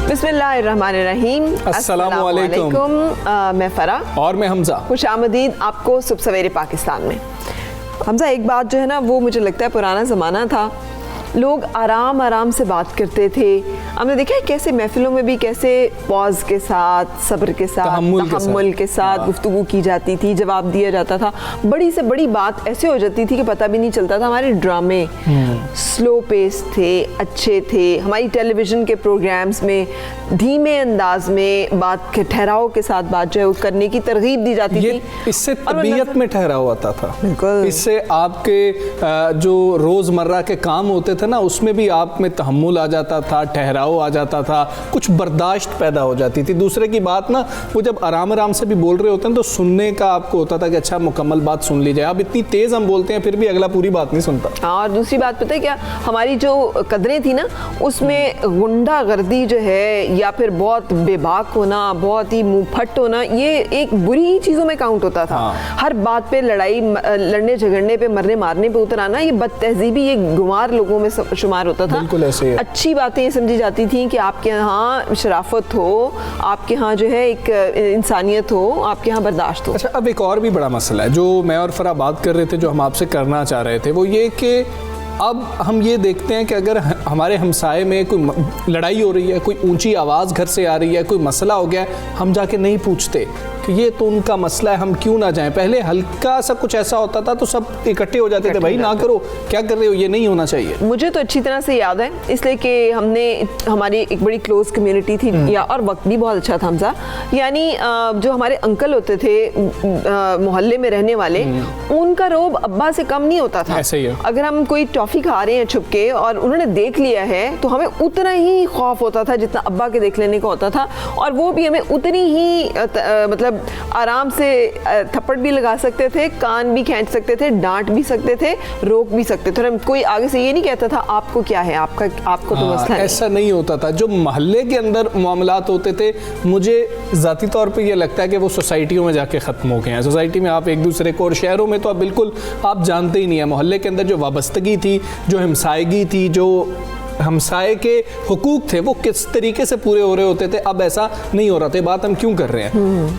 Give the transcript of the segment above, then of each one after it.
बिस्मिल्लाहिर्रहमानिर्रहीम। अस्सलामु अलैकुम। मैं फरा और मैं हमजा। खुशामदीद आपको सुबह सवेरे पाकिस्तान में। हमजा, एक बात जो है ना वो मुझे लगता है पुराना ज़माना था, लोग आराम आराम से बात करते थे। हमने देखा है कैसे महफिलों में भी कैसे पॉज के साथ, सब्र के साथ, तहम्मुल के साथ गुफ्तगू की जाती थी, जवाब दिया जाता था। बड़ी से बड़ी बात ऐसे हो जाती थी कि पता भी नहीं चलता था। हमारे ड्रामे स्लो पेस थे, अच्छे थे। हमारी टेलीविज़न के प्रोग्राम्स में धीमे अंदाज में बात के ठहराव के साथ बात जो है करने की तरगीब दी जाती थी। इससे तबीयत में ठहराव आता था। बिल्कुल। इससे आपके जो रोज़मर्रा के काम होते थे ना, उसमें भी आप में तहम्मुल आ जाता था, ठहराव आ जाता था, कुछ बर्दाश्त पैदा हो जाती थी। दूसरे की बात ना, वो जब आराम आराम से भी बोल रहे होते हैं तो सुनने का आपको होता था कि अच्छा मुकम्मल बात सुन ली जाए। अब इतनी तेज़ हम बोलते हैं फिर भी अगला पूरी बात नहीं सुनता। और दूसरी बात पता है क्या, हमारी जो कदरें थी ना उसमें गुंडागर्दी जो है या फिर बहुत बेबाक होना, बहुत ही मुंहफट होना, ये एक बुरी चीज़ों में काउंट होता था। हर बात पे लड़ाई, लड़ने झगड़ने पे, मरने मारने पे उतर आना, ये बदतहजीबी, ये गुमार लोगों में शुमार होता था। बिल्कुल ऐसे ही। अच्छी बातें ये समझी जाती थी कि आपके यहाँ शराफत हो, आपके यहाँ जो है एक इंसानियत हो, आपके यहाँ बर्दाश्त हो। अच्छा, अब एक और भी बड़ा मसला है जो मैं और फरा बात कर रहे थे, जो हम आपसे करना चाह रहे थे, वो ये कि अब हम ये देखते हैं कि अगर हमारे हमसाए में कोई लड़ाई हो रही है, कोई ऊंची आवाज़ घर से आ रही है, कोई मसला हो गया है, हम जाके नहीं पूछते कि ये तो उनका मसला है, हम क्यों ना जाएं। पहले हल्का सा कुछ ऐसा होता था तो सब इकट्ठे हो जाते थे, भाई ना करो, क्या कर रहे हो, ये नहीं होना चाहिए। मुझे तो अच्छी तरह से याद है, इसलिए कि हमने, हमारी एक बड़ी क्लोज कम्युनिटी थी या और वक्त भी बहुत अच्छा था हमसा। यानी जो हमारे अंकल होते थे मोहल्ले में रहने वाले, उनका रोब अब्बा से कम नहीं होता था। ऐसे ही है। अगर हम कोई टॉफ़ी खा रहे हैं छुप के और उन्होंने देख लिया है तो हमें उतना ही खौफ होता था जितना अब्बा के देख लेने का होता था, और वो भी हमें उतनी ही मतलब आराम से थप्पड़ भी लगा सकते थे, कान भी खींच सकते थे, डांट भी सकते थे, रोक भी सकते थे। कोई आगे से ये नहीं कहता था आपको क्या है, आपको तो मसला है। ऐसा नहीं होता था। जो मोहल्ले के अंदर मामलात होते थे, मुझे ज़ाती तौर पे ये लगता है कि वो सोसाइटियों में जाके ख़त्म हो गए हैं। सोसाइटी में आप एक दूसरे को, और शहरों में तो आप बिल्कुल आप जानते ही नहीं है। मोहल्ले के अंदर जो वाबस्तगी थी, जो हमसायगी थी, जो हमसाए के हुकूक थे, वो किस तरीके से पूरे हो रहे होते थे, अब ऐसा नहीं हो रहा था। बात हम क्यों कर रहे हैं?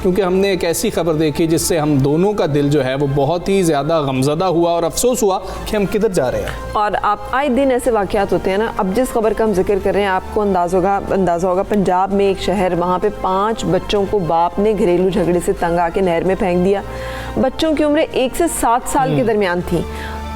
क्योंकि हमने एक ऐसी खबर देखी जिससे हम दोनों का दिल जो है वो बहुत ही ज़्यादा गमज़दा हुआ और अफसोस हुआ कि हम किधर जा रहे हैं। और आप आए दिन ऐसे वाक़यात होते हैं ना। अब जिस खबर का हम जिक्र कर रहे हैं, आपको अंदाज़ा होगा पंजाब में एक शहर, वहाँ पे 5 बच्चों को बाप ने घरेलू झगड़े से तंग आके नहर में फेंक दिया। बच्चों की उम्र 1 से 7 साल के दरमियान थी।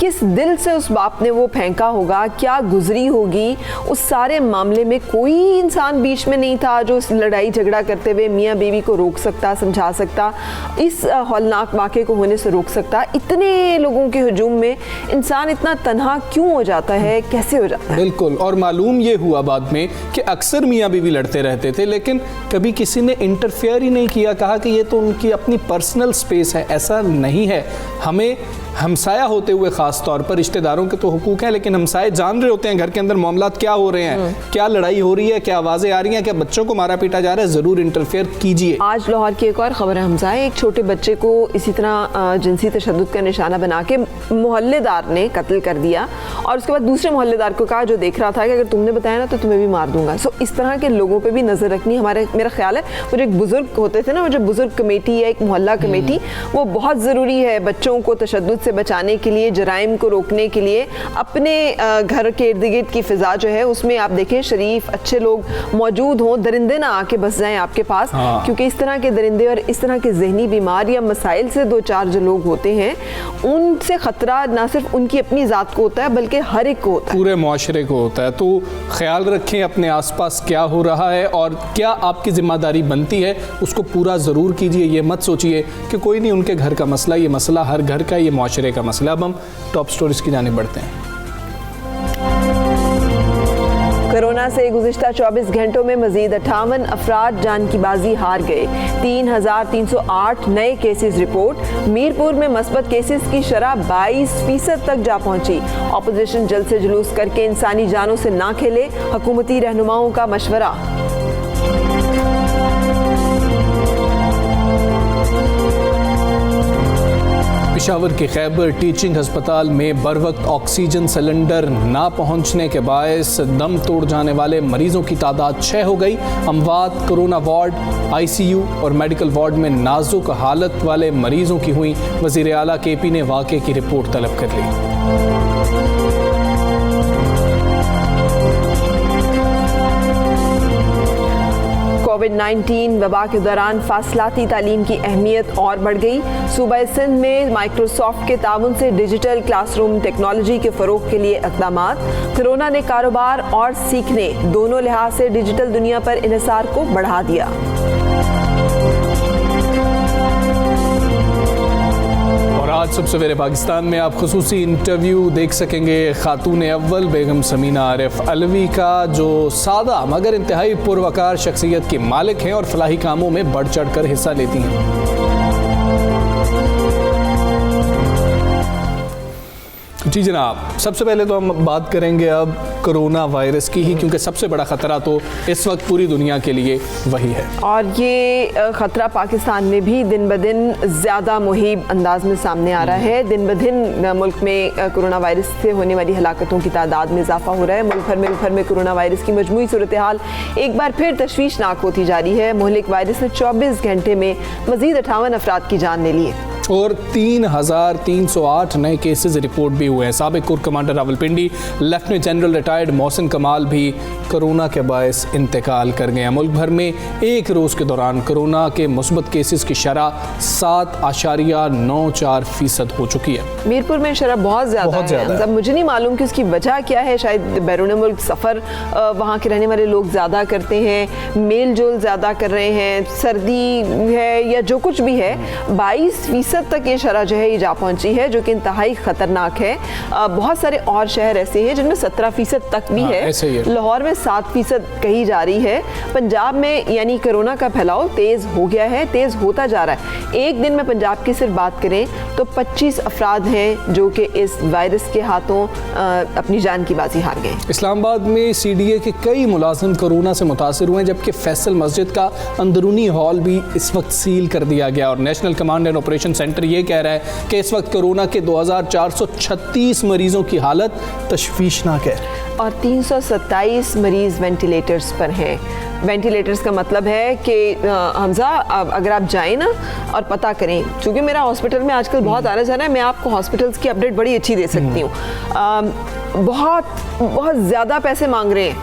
किस दिल से उस बाप ने वो फेंका होगा, क्या गुजरी होगी। उस सारे मामले में कोई इंसान बीच में नहीं था जो इस लड़ाई झगड़ा करते हुए मियाँ बीवी को रोक सकता, समझा सकता, इस हौलनाक वाक़े को होने से रोक सकता। इतने लोगों के हुजूम में इंसान इतना तन्हा क्यों हो जाता है, कैसे हो जाता है? बिल्कुल। और मालूम ये हुआ बाद में कि अक्सर मियाँ बीवी लड़ते रहते थे, लेकिन कभी किसी ने इंटरफेयर ही नहीं किया, कहा कि ये तो उनकी अपनी पर्सनल स्पेस है। ऐसा नहीं है। हमें हमसाया होते हुए ख़ास तौर पर, रिश्तेदारों के तो हुकूक हैं, लेकिन हमसाए जान रहे होते हैं घर के अंदर मामलात क्या हो रहे हैं, क्या लड़ाई हो रही है, क्या आवाज़ें आ रही हैं, क्या बच्चों को मारा पीटा जा रहा है, ज़रूर इंटरफेयर कीजिए। आज लाहौर की एक और खबर है हमसाए, एक छोटे बच्चे को इसी तरह जिनसी तशद्दुद का निशाना बना के मोहल्लेदार ने कत्ल कर दिया, और उसके बाद दूसरे मोहल्लेदार को कहा, जो देख रहा था, कि अगर तुमने बताया ना तो तुम्हें भी मार दूंगा। सो इस तरह के लोगों पर भी नज़र रखनी मेरा ख्याल है। वो जो एक बुजुर्ग होते थे ना, वो जो बुजुर्ग कमेटी या एक मोहल्ला कमेटी, वो बहुत ज़रूरी है बच्चों को तशद्दुद से बचाने के लिए, जराइम को रोकने के लिए। अपने घर के इर्द गिर्द की फिजा जो है उसमें आप देखें शरीफ अच्छे लोग मौजूद हों, दरिंदे ना आके बस जाएं आपके पास। क्योंकि इस तरह के दरिंदे और इस तरह के जहनी बीमार या मसाइल से 2-4 जो लोग होते हैं, उनसे ख़तरा ना सिर्फ उनकी अपनी ज़ात को होता है बल्कि हर एक को होता है, पूरे माशरे को होता है। तो ख्याल रखें अपने आसपास क्या हो रहा है और क्या आपकी जिम्मेदारी बनती है, उसको पूरा ज़रूर कीजिए। ये मत सोचिए कि कोई नहीं, उनके घर का मसला, ये मसला हर घर का, ये माशरे का मसला। अब हम टॉप स्टोरीज की जानिब बढ़ते हैं। कोरोना से गुज़िश्ता 24 घंटों में मज़ीद 58 अफराद जान की बाजी हार गए। 3,308 नए केसेस रिपोर्ट। मीरपुर में मस्बत केसेस की शरह 22% तक जा पहुंची। अपोजिशन जल्द से जुलूस करके इंसानी जानों से ना खेले, हुकूमती रहनुमाओं का मशवरा। पेशावर के खैबर टीचिंग अस्पताल में बर वक्त ऑक्सीजन सिलेंडर ना पहुंचने के बायस दम तोड़ जाने वाले मरीजों की तादाद 6 हो गई। अमवात कोरोना वार्ड, ICU और मेडिकल वार्ड में नाजुक हालत वाले मरीजों की हुई। वज़ीर आला KP ने वाक़े की रिपोर्ट तलब कर ली। कोविड-19 वबा के दौरान फासलाती तालीम की अहमियत और बढ़ गई। सूबा सिंध में माइक्रोसॉफ्ट के ताउन से डिजिटल क्लासरूम टेक्नोलॉजी के फ़रोग के लिए इक़दामात। कोरोना ने कारोबार और सीखने दोनों लिहाज से डिजिटल दुनिया पर इन्हिसार को बढ़ा दिया। और आज सब सवेरे पाकिस्तान में आप खुसूसी इंटरव्यू देख सकेंगे खातून अव्वल बेगम समीना आरिफ अलवी का, जो सादा मगर इंतहाई पुरवकार शख्सियत की मालिक हैं और फलाही कामों में बढ़ चढ़ कर हिस्सा लेती हैं। जी जनाब, सबसे पहले तो हम बात करेंगे अब कोरोना वायरस की ही, क्योंकि सबसे बड़ा ख़तरा तो इस वक्त पूरी दुनिया के लिए वही है। और ये ख़तरा पाकिस्तान में भी दिन ब दिन ज़्यादा मुहीब अंदाज में सामने आ रहा है। दिन ब दिन मुल्क में कोरोना वायरस से होने वाली हलाकतों की तादाद में इजाफा हो रहा है। मुल्क भर में कोरोना वायरस की मजमूई सूरत हाल एक बार फिर तशवीशनाक होती जा रही है। मुहलिक वायरस ने 24 घंटे में मज़ीद 58 अफराद की जान ले ली है और 3,308 नए केसेस रिपोर्ट भी हुए हैं। साबिक core commander Rawalpindi lieutenant general retired Mohsin कमाल भी कोरोना के बायस इंतकाल कर गए हैं। मुल्क भर में एक रोज़ के दौरान कोरोना के मुस्बत केसेस की शरह 7.94% हो चुकी है। मीरपुर में शरह बहुत ज़्यादा है। अब मुझे नहीं मालूम कि उसकी वजह क्या है। शायद बैरून मुल्क सफ़र वहाँ के रहने वाले लोग ज़्यादा करते हैं, मेल जोल ज़्यादा कर रहे हैं, सर्दी है या जो कुछ भी है। 22% तक ये शरह जो है ये जा पहुंची है, जो कि इंतहाई ख़तरनाक है। बहुत सारे और शहर ऐसे हैं जिनमें 17% तक भी है। लाहौर में 7% कही जा रही है। पंजाब में यानी कोरोना का फैलाव तेज़ हो गया है, तेज़ होता जा रहा है। एक दिन में पंजाब की सिर्फ बात करें तो 25 अफराद हैं जो कि इस वायरस के हाथों अपनी जान की बाजी हार गए। इस्लामाबाद में CDA के कई मुलाजिम कोरोना से मुतासर हुए हैं, जबकि फैसल मस्जिद का अंदरूनी हॉल भी इस वक्त सील कर दिया गया। और national command and operation centre ये कह रहा है कि इस वक्त कोरोना के 2436 मरीजों की हालत तशवीशनाक है और 327 मरीज वेंटिलेटर्स पर हैं। वेंटिलेटर्स का मतलब है कि हमजा अगर आप जाएं ना और पता करें, क्योंकि मेरा हॉस्पिटल में आजकल बहुत आना जाना है, मैं आपको हॉस्पिटल्स की अपडेट बड़ी अच्छी दे सकती हूँ। बहुत ज़्यादा पैसे मांग रहे हैं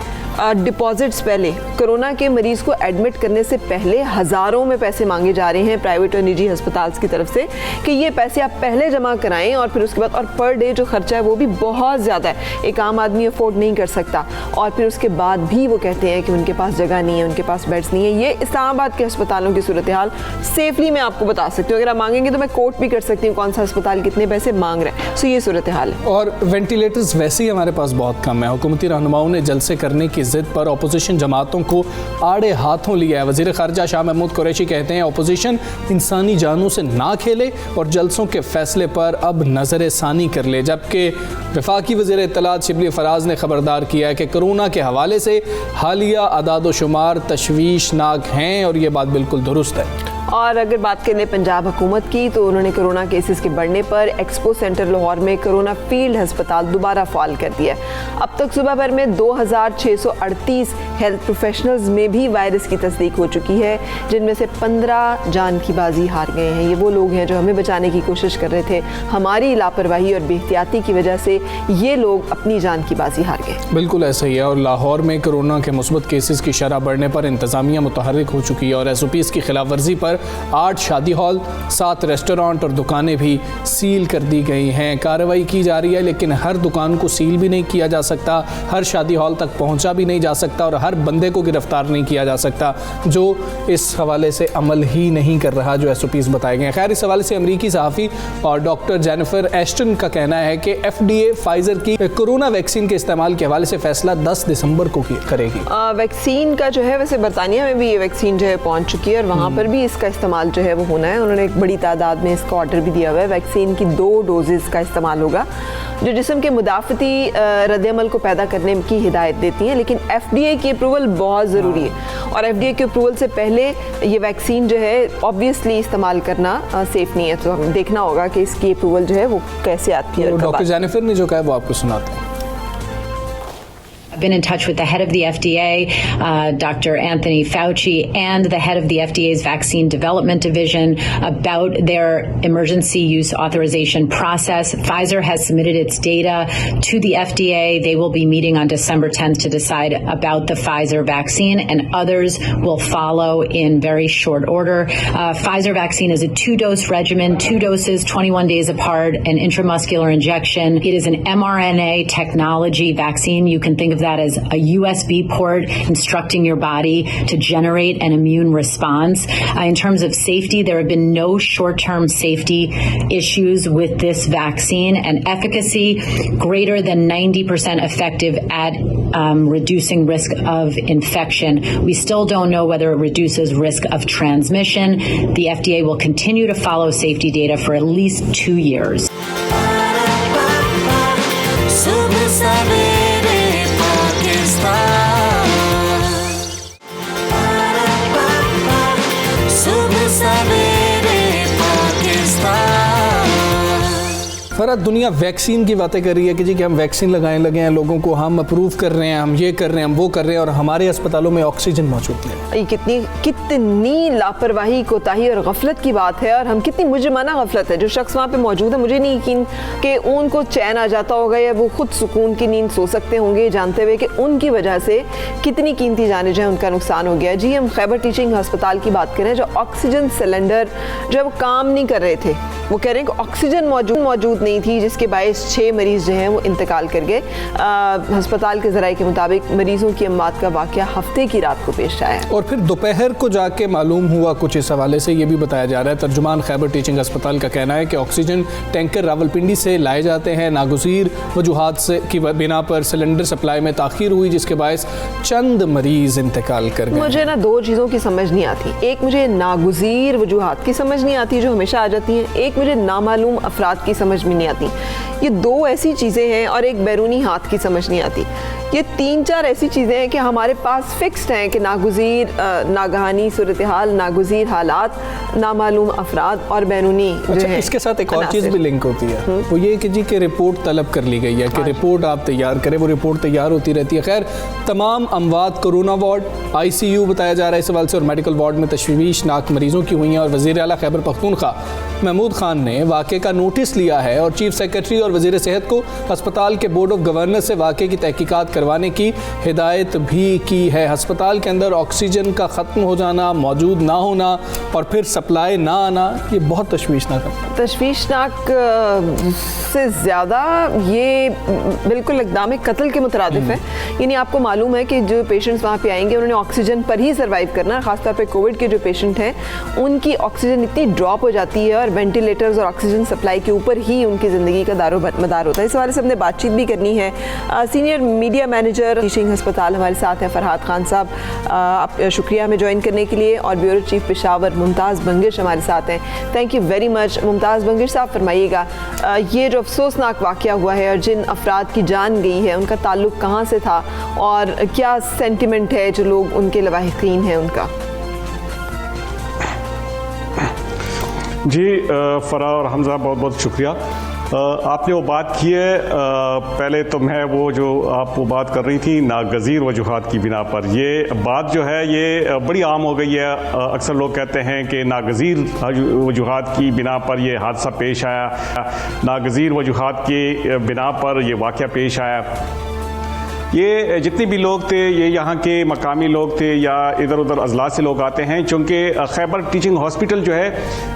डिपॉजिट्स। पहले कोरोना के मरीज़ को एडमिट करने से पहले हज़ारों में पैसे मांगे जा रहे हैं प्राइवेट और निजी अस्पताल की तरफ से कि ये पैसे आप पहले जमा कराएं और फिर उसके बाद, और पर डे जो खर्चा है वो भी बहुत ज़्यादा है, एक आम आदमी अफोर्ड नहीं कर सकता। और फिर उसके बाद भी वो कहते हैं कि उनके पास जगह नहीं है, उनके पास बेड्स नहीं है। ये इस्लामाबाद के अस्पतालों की सूरत हाल सेफली मैं आपको बता सकती हूँ। अगर आप मांगेंगे तो मैं कोट भी कर सकती हूँ कौन सा अस्पताल कितने पैसे मांग रहे हैं। सो ये सूरत हाल है। और वेंटिलेटर्स वैसे ही हमारे पास बहुत कम है। हुकूमती रहनुमाओं ने जलसे करने की जिद पर अपोजिशन जमातों को आड़े हाथों लिया है। वज़ीर ख़ारजा शाह महमूद कुरैशी कहते हैं अपोजिशन इंसानी जानों से ना खेले और जलसों के फैसले पर अब नज़र सानी कर ले। जबकि वफाकी वज़ीर इत्तलात शिबली फराज ने खबरदार किया है कि कोरोना के हवाले से हालिया अदाद शुमार तशवीशनाक हैं और ये बात बिल्कुल दुरुस्त है। और अगर बात करें पंजाब हुकूमत की तो उन्होंने कोरोना केसेस के बढ़ने पर एक्सपो सेंटर लाहौर में कोरोना फील्ड अस्पताल दोबारा फाल कर दिया है। अब तक सुबह भर में 2638 हेल्थ प्रोफेशनल्स में भी वायरस की तस्दीक हो चुकी है, जिनमें से 15 जान की बाजी हार गए हैं। ये वो लोग हैं जो हमें बचाने की कोशिश कर रहे थे। हमारी लापरवाही और बेहतियाती की वजह से ये लोग अपनी जान की बाजी हार गए। बिल्कुल ऐसा ही है। और लाहौर में कोरोना के मुस्बत केसेस की शरह बढ़ने पर इंतज़ामिया मुतहर्रिक हो चुकी है और SOPs की खिलाफ वर्जी पर 8 शादी हॉल, 7 रेस्टोरेंट और दुकानें भी सील कर दी गई हैं। कार्रवाई की जा रही है, लेकिन हर दुकान को सील भी नहीं किया जा सकता, हर शादी हॉल तक पहुंचा भी नहीं जा सकता और हर बंदे को गिरफ्तार नहीं किया जा सकता जो इस हवाले से अमल ही नहीं कर रहा जो SOPs बताए गए हैं। खैर, इस हवाले से अमरीकी सहाफ़ी और डॉक्टर जेनिफर एस्टन का कहना है कि FDA फाइजर की कोरोना वैक्सीन के इस्तेमाल के हवाले से फैसला 10 दिसंबर को करेगी। वैक्सीन का जो है, वैसे बरतानिया में भी ये वैक्सीन जो है पहुंच चुकी है और वहाँ पर भी इसका इस्तेमाल जो है वो होना है। उन्होंने एक बड़ी तादाद में इसका ऑर्डर भी दिया हुआ है। वैक्सीन की 2 डोजेज़ का इस्तेमाल होगा जो जिस्म के मुदाफ़ती रद्द-ए-अमल को पैदा करने की हिदायत देती हैं, लेकिन FDA की अप्रूवल बहुत ज़रूरी है। और FDA के अप्रूवल से पहले ये वैक्सीन जो है ऑब्वियसली इस्तेमाल करना सेफ नहीं है, तो हमें देखना होगा कि इसकी अप्रूवल जो है वो कैसे आती है। डॉक्टर जेनिफर ने जो कहा है वो आपको सुनाते हैं। Been in touch with the head of the FDA, Dr. Anthony Fauci, and the head of the FDA's Vaccine Development Division about their emergency use authorization process. Pfizer has submitted its data to the FDA. They will be meeting on December 10th to decide about the Pfizer vaccine, and others will follow in very short order. Pfizer vaccine is a 2-dose regimen, 2 doses, 21 days apart, an intramuscular injection. It is an mRNA technology vaccine. You can think of that as a USB port instructing your body to generate an immune response. In terms of safety, there have been no short-term safety issues with this vaccine, and efficacy greater than 90% effective at reducing risk of infection. We still don't know whether it reduces risk of transmission. The FDA will continue to follow safety data for at least 2 years. Farhat, दुनिया vaccine की बातें कर रही है कि जी कि हम vaccine लगाने लगे हैं लोगों को, हम अप्रूव कर रहे हैं, हम ये कर रहे हैं, हम वो कर रहे हैं, और हमारे अस्पतालों में ऑक्सीजन मौजूद नहीं। ये कितनी लापरवाही, कोताही और गफलत की बात है, और हम कितनी मुजरमाना गफलत है। जो शख्स वहाँ पे मौजूद है, मुझे नहीं यकीन कि उनको चैन आ जाता होगा या वो खुद सुकून की नींद सो सकते होंगे जानते हुए कि उनकी वजह से कितनी कीमती जाने जो है उनका नुकसान हो गया। जी, हम खैबर टीचिंग अस्पताल की बात करें, जो ऑक्सीजन सिलेंडर जो वो काम नहीं कर रहे थे, वो कह रहे हैं कि ऑक्सीजन मौजूद नहीं थी, जिसके बायस 6 मरीज जो हैं वो इंतकाल कर गए। अस्पताल के ज़राए के मुताबिक मरीजों की अम्मात का वाक़या हफ्ते की रात को पेश आया, और फिर दोपहर को जाके मालूम हुआ कुछ इस हवाले से ये भी बताया जा रहा है। तर्जुमान खैबर टीचिंग अस्पताल का कहना है कि ऑक्सीजन टैंकर रावलपिंडी से लाए जाते हैं, नागुज़ीर वजूहात से की बिना पर सिलेंडर सप्लाई में ताख़ीर हुई, जिसके बायस चंद मरीज इंतकाल कर गए। मुझे ना 2 चीज़ों की समझ नहीं आती। एक, मुझे नागुज़ीर वजूहात की समझ नहीं आती जो हमेशा आ जाती हैं, एक मुझे नामालूम अफराद की समझ में नहीं आती। ये 2 ऐसी चीज़ें हैं, और एक बैरूनी हाथ की समझ नहीं आती। ये 3-4 ऐसी चीज़ें हैं कि हमारे पास फिक्स्ड हैं कि नागुज़ीर नागहानी सूरत हाल, नागुज़ीर हालात, नामालूम अफराद और बैरूनी जो है। इसके साथ एक और चीज़ भी लिंक होती है, वो ये कि जी कि रिपोर्ट तलब कर ली गई है कि रिपोर्ट आप तैयार करें, वो रिपोर्ट तैयार होती रहती है। खैर, तमाम अमवात कोरोना वार्ड, ICU बताया जा रहा है इस सवाल से, और मेडिकल वार्ड में तशवीशनाक मरीजों की हुई हैं, और वज़ीर आला खैबर पख्तूनख्वा महमूद खान ने वाक़े का नोटिस लिया है और चीफ सेक्रेटरी और वज़ीर सेहत को अस्पताल के बोर्ड ऑफ गवर्नर से वाक़े की तहकीकात करवाने की हिदायत भी की है। अस्पताल के अंदर ऑक्सीजन का ख़त्म हो जाना, मौजूद ना होना और फिर सप्लाई ना आना, ये बहुत तशवीशनाक है। तशवीशनाक से ज़्यादा ये बिल्कुल इक़दाम कत्ल के मुतरादिफ है। यानी आपको मालूम है कि जो पेशेंट्स वहाँ पे आएंगे उन्होंने ऑक्सीजन पर ही सर्वाइव करना है। ख़ासतौर पे कोविड के जो पेशेंट हैं उनकी ऑक्सीजन इतनी ड्रॉप हो जाती है और वेंटिलेटर्स और ऑक्सीजन सप्लाई के ऊपर ही उनकी ज़िंदगी का दारो मदार होता है। इस हवाले से हमने बातचीत भी करनी है। सीनियर मीडिया मैनेजर टीचिंग अस्पताल हमारे साथ हैं फरहाद खान साहब, आप शुक्रिया हमें ज्वाइन करने के लिए। और ब्यूरो चीफ पेशावर मुमताज़ बंगिश हमारे साथ हैं, thank you very much. Mumtaz Bangish sahab, फरमाइएगा ये जो अफसोसनाक वाक़या हुआ है और जिन अफराद की जान गई है उनका ताल्लुक़ कहाँ से था और क्या सेंटिमेंट है जो लोग उनके लवाहिकीन हैं उनका? जी फ़रा और हमज़ा, बहुत बहुत शुक्रिया। आपने वो बात की है, पहले तो मैं वो जो आप वो बात कर रही थी नागज़ीर वजूहात की बिना पर, ये बात जो है ये बड़ी आम हो गई है। अक्सर लोग कहते हैं कि नागज़ीर वजूहात की बिना पर ये हादसा पेश आया, नागज़ीर वजूहात की बिना पर ये वाक़या पेश आया। ये जितने भी लोग थे, ये यहाँ के मकामी लोग थे या इधर उधर अजला से लोग आते हैं, चूँकि खैबर टीचिंग हॉस्पिटल जो है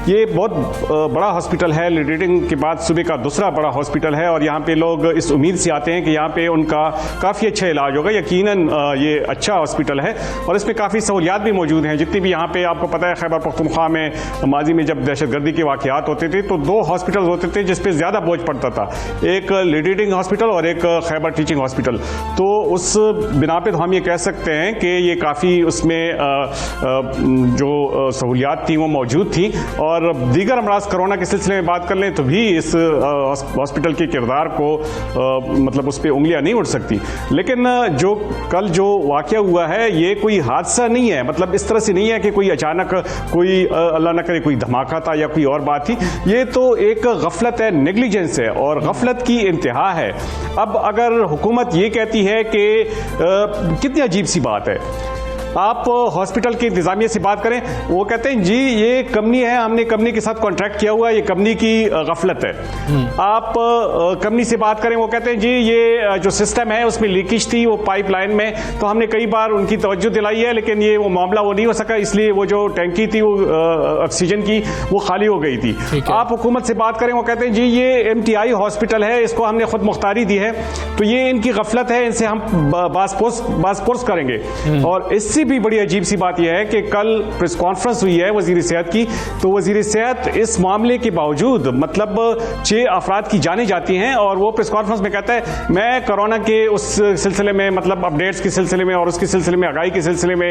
ये बहुत बड़ा हॉस्पिटल है, लीडिंग के बाद सुबह का दूसरा बड़ा हॉस्पिटल है, और यहाँ पे लोग इस उम्मीद से आते हैं कि यहाँ पे उनका काफ़ी अच्छा इलाज होगा। यकीनन ये अच्छा हॉस्पिटल है और इसमें काफ़ी सहूलियात भी मौजूद हैं। जितनी भी यहाँ पे आपको पता है, खैबर पख्तूनख्वा में माजी में जब दहशतगर्दी के वाक़यात होते थे तो 2 हॉस्पिटल होते थे जिस पर ज़्यादा बोझ पड़ता था, एक लीडिंग हॉस्पिटल और एक खैबर टीचिंग हॉस्पिटल। तो तो उस बिना पे तो हम ये कह सकते हैं कि ये काफ़ी उसमें जो सहूलियात थी वो मौजूद थी। और दीगर अमराज कोरोना के सिलसिले में बात कर लें तो भी इस हॉस्पिटल के किरदार को मतलब उस पर उंगलियां नहीं उठ सकती। लेकिन जो कल जो वाक़या हुआ है ये कोई हादसा नहीं है, मतलब इस तरह से नहीं है कि कोई अचानक कोई अल्लाह न करे कोई धमाका था या कोई और बात थी। ये तो एक गफलत है, नेग्लिजेंस है और गफलत की इंतहा है। अब अगर हुकूमत ये कहती है कि कितनी अजीब सी बात है, आप हॉस्पिटल के इंतजामिया से बात करें, वो कहते हैं जी ये कंपनी है, हमने कंपनी के साथ कॉन्ट्रैक्ट किया हुआ है, ये कंपनी की गफलत है। आप कंपनी से बात करें, वो कहते हैं जी ये जो सिस्टम है उसमें लीकेज थी वो पाइपलाइन में, तो हमने कई बार उनकी तवज्जो दिलाई है लेकिन ये वो मामला वो नहीं हो सका, इसलिए वो जो टैंकी थी वो ऑक्सीजन की वो खाली हो गई थी। आप हुकूमत से बात करें, वो कहते हैं जी ये MTI हॉस्पिटल है, इसको हमने खुद मुख्तारी दी है, तो ये इनकी गफलत है, इनसे हम बासपोर्स करेंगे। और इससे भी बड़ी अजीब सी बात यह है कि कल प्रेस कॉन्फ्रेंस हुई है वजीर सेहत की, तो वजीर सेहत इस मामले के बावजूद मतलब 6 अफराद की जाने जाती हैं और वो प्रेस कॉन्फ्रेंस में कहता है मैं कोरोना के उस सिलसिले में मतलब अपडेट्स के सिलसिले में और उसके सिलसिले में आगाही के सिलसिले में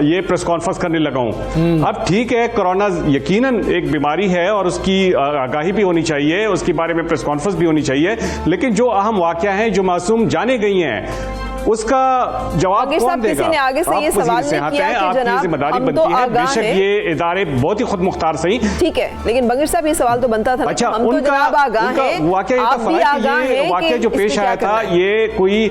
ये प्रेस कॉन्फ्रेंस करने लगा हूं। अब ठीक है, कोरोना यकीनन एक बीमारी है और उसकी आगाही भी होनी चाहिए, उसके बारे में प्रेस कॉन्फ्रेंस भी होनी चाहिए, लेकिन जो अहम वाकया है, जो मासूम जाने गई हैं, उसका जवाब कौन देगा? किसी ने आगे से ये सवाल नहीं किया कि जनाब जिम्मेदारी हम बनती तो है, बेशक ये इदारे बहुत ही खुद मुख्तार सही, ठीक है, लेकिन बंगिर साहब ये सवाल तो बनता था। अच्छा, हम तो जनाब आगाह हैं, वाकया ये आप भी आगाह हैं ये वाकया जो पेश आया था, ये कोई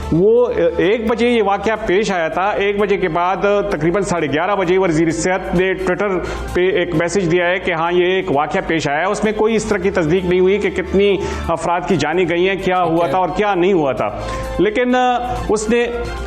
वो 1 बजे ये वाकया पेश आया था। 1 बजे के बाद तकरीबन 11:30 बजे वज़ीर सेहत ने ट्विटर पे एक मैसेज दिया है कि हाँ ये एक वाकया पेश आया है। उसमें कोई इस तरह की तस्दीक नहीं हुई कि कितनी अफराद की जानी गई हैं, क्या हुआ था और क्या नहीं हुआ था, लेकिन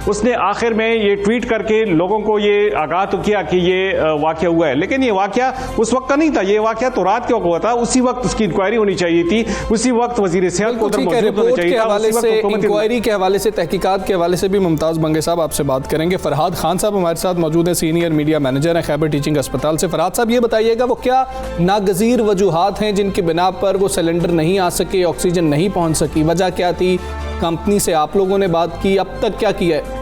उसने आखिर में ये ट्वीट करके लोगों को ये आगाह तो किया कि ये वाकया हुआ है। लेकिन ये वाकया उस वक्त का नहीं था, ये वाकया तो रात के वक्त हुआ था। उसी वक्त उसकी इंक्वायरी होनी चाहिए थी, उसी वक्त वज़ीर सेहत को उधर मौजूद होना चाहिए था। इंक्वायरी के हवाले से, तहकीकात के हवाले से भी मुमताज बंगे साहब आपसे बात करेंगे। फरहाद खान साहब हमारे साथ मौजूद हैं, सीनियर मीडिया मैनेजर हैं खैबर टीचिंग अस्पताल से। फरहाद साहब ये बताइएगा वो क्या नागजीर वजूहात हैं जिनकी बिना पर वो सिलेंडर नहीं आ सके, ऑक्सीजन नहीं पहुंच सकी, वजह क्या थी? कंपनी से आप लोगों ने बात की, अब तक क्या किया है?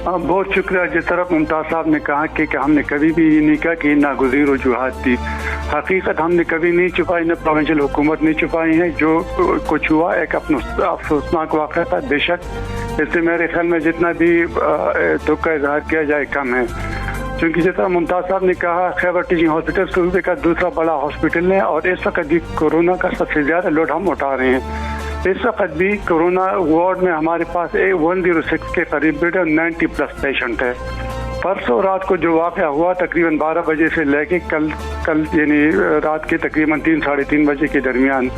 बहुत शुक्रिया। जिस तरह मुमताज साहब ने कहा कि हमने कभी भी ये नहीं कहा कि नागुज़ीर वजूहात थी, हकीकत हमने कभी नहीं छुपाई, न प्रोविंशियल हुकूमत नहीं छुपाई है। जो कुछ हुआ एक अफसोसनाक वाक़या था, बेशक इससे मेरे ख्याल में जितना भी दुख का इजहार किया जाए कम है, क्योंकि जिस तरह मुमताज साहब ने कहा खैबर टीचिंग हॉस्पिटल सूबे का दूसरा बड़ा हॉस्पिटल है और इस वक्त भी कोरोना का सबसे ज़्यादा लोड हम उठा रहे हैं। इस वक्त भी कोरोना वार्ड में हमारे पास 106 के करीब बेड और 90+ पेशेंट है। परसों रात को जो वाक़या हुआ तकरीबन 12 बजे से लेके कल यानी रात के तकरीबन 3 साढ़े 3 बजे के दरमियान,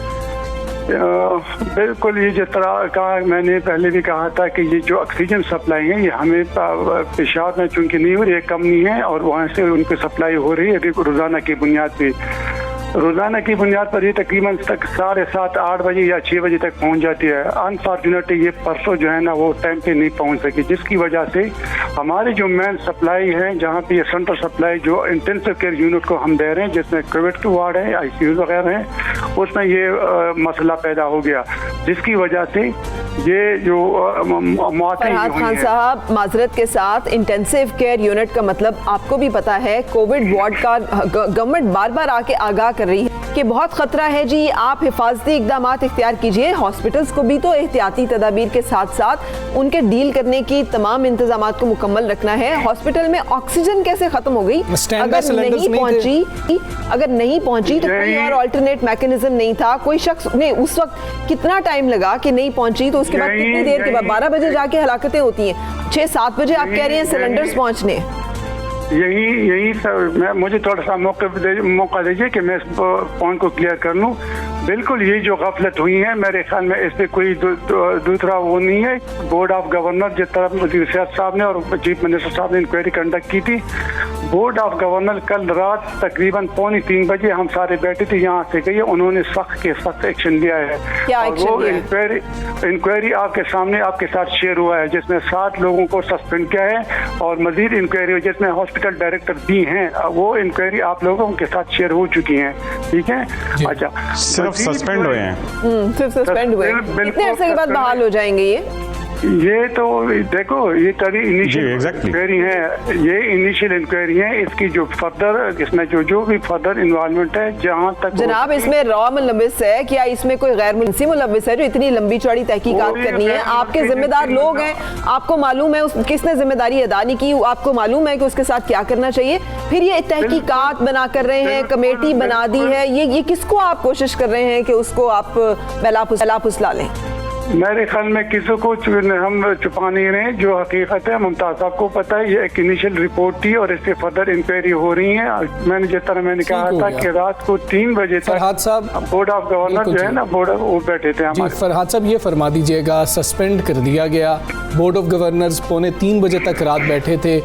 बिल्कुल ये जिस तरह का मैंने पहले भी कहा था कि ये जो ऑक्सीजन सप्लाई है ये हमें पेशाब में चूँकि नहीं हो रही है, कम नहीं है और वहाँ से उनको सप्लाई हो रही है रोज़ाना की बुनियाद पर। रोज़ाना की बुनियाद पर ये तकरीबन तक 7:30 8 बजे या 6 बजे तक पहुंच जाती है। अनफॉर्चुनेटली ये परसों जो है ना वो टाइम पे नहीं पहुंच सकी, जिसकी वजह से हमारे जो मेन सप्लाई है, जहाँ पे ये सेंट्रल सप्लाई जो इंटेंसिव केयर यूनिट को हम दे रहे हैं, जिसमें कोविड के वार्ड है, ICU वगैरह हैं, उसमें ये मसला पैदा हो गया, जिसकी वजह से ये जो फरहाद खान साहब माजरत के साथ, इंटेंसिव केयर यूनिट का मतलब आपको भी पता है, कोविड वार्ड का गवर्नमेंट बार बार आके आगाह कर रही है कि बहुत खतरा है जी, आप हिफाजती इकदाम इख्तियार कीजिए। हॉस्पिटल्स को भी तो एहतियाती तदाबीर के साथ साथ उनके डील करने की तमाम इंतजाम को मुकम्मल रखना है। हॉस्पिटल में ऑक्सीजन कैसे खत्म हो गई? अगर नहीं पहुंची तो कोई और अल्टरनेट मैकेनिज्म नहीं था? कोई शख्स ने उस वक्त कितना टाइम लगा कि नहीं पहुंची, तो उसके बाद कितनी देर के बाद 12 बजे जाके हलाकतें होती हैं, 6-7 बजे आप कह रही हैं सिलेंडर्स पहुंचने। यही सर, मुझे थोड़ा सा मौका दीजिए कि मैं इस पॉइंट को क्लियर कर लूँ। बिल्कुल ये जो गफलत हुई है, मेरे ख्याल में इस पर कोई दूसरा वो नहीं है। बोर्ड ऑफ गवर्नर जिस तरह वज़ीर सेहत साहब ने और चीफ मिनिस्टर साहब ने इंक्वायरी कंडक्ट की थी, बोर्ड ऑफ गवर्नर कल रात तकरीबन 2:45 बजे हम सारे बैठे थे, यहाँ से गए, उन्होंने सख्त के सख्त एक्शन लिया है। क्या और एक्शन वो लिया है? इंक्वायरी आपके सामने आपके साथ शेयर हुआ है, जिसमें 7 लोगों को सस्पेंड किया है और मजीद इंक्वायरी जिसमें हॉस्पिटल डायरेक्टर भी हैं, वो इंक्वायरी आप लोगों के साथ शेयर हो चुकी है। ठीक है, अच्छा, सिर्फ सस्पेंड हुए हैं? सिर्फ सस्पेंड हुए, कितने अरसे के बाद बहाल हो जाएंगे ये तो देखो, ये तभी इनिशियल exactly. इंक्वायरी है, ये इनिशियल इंक्वायरी है। इसकी जो फर्दर इसमें जो भी फर्दर इन्वॉल्वमेंट है, जहाँ तक जनाब इसमें रॉ मुलविस है, क्या इसमें कोई गैर मुलसी मुलविस है जो इतनी लंबी चौड़ी तहकीकात करनी है? आपके जिम्मेदार लोग हैं, आपको मालूम है किसने जिम्मेदारी अदा नहीं की, आपको मालूम है कि उसके साथ क्या करना चाहिए, फिर ये तहकीकात बना कर रहे हैं, कमेटी बना दी है, ये किसको आप कोशिश कर रहे हैं कि उसको आप बहला फुसला लें? मेरे ख्याल में किसी को हम छुपा नहीं रहे, जो हकीकत है मुमताज साहब को पता है। ये एक इनिशियल रिपोर्ट थी और इससे फर्दर इंक्वायरी हो रही है। मैंने जिस तरह मैंने कहा था कि रात को 3 बजे तक फरहाद साहब, बोर्ड ऑफ गवर्नर जो है ना, बोर्ड वो बैठे थे हमारे। फरहाद साहब ये फरमा दीजिएगा, सस्पेंड कर दिया गया, बोर्ड ऑफ गवर्नर्स 2:45 बजे तक रात बैठे थे,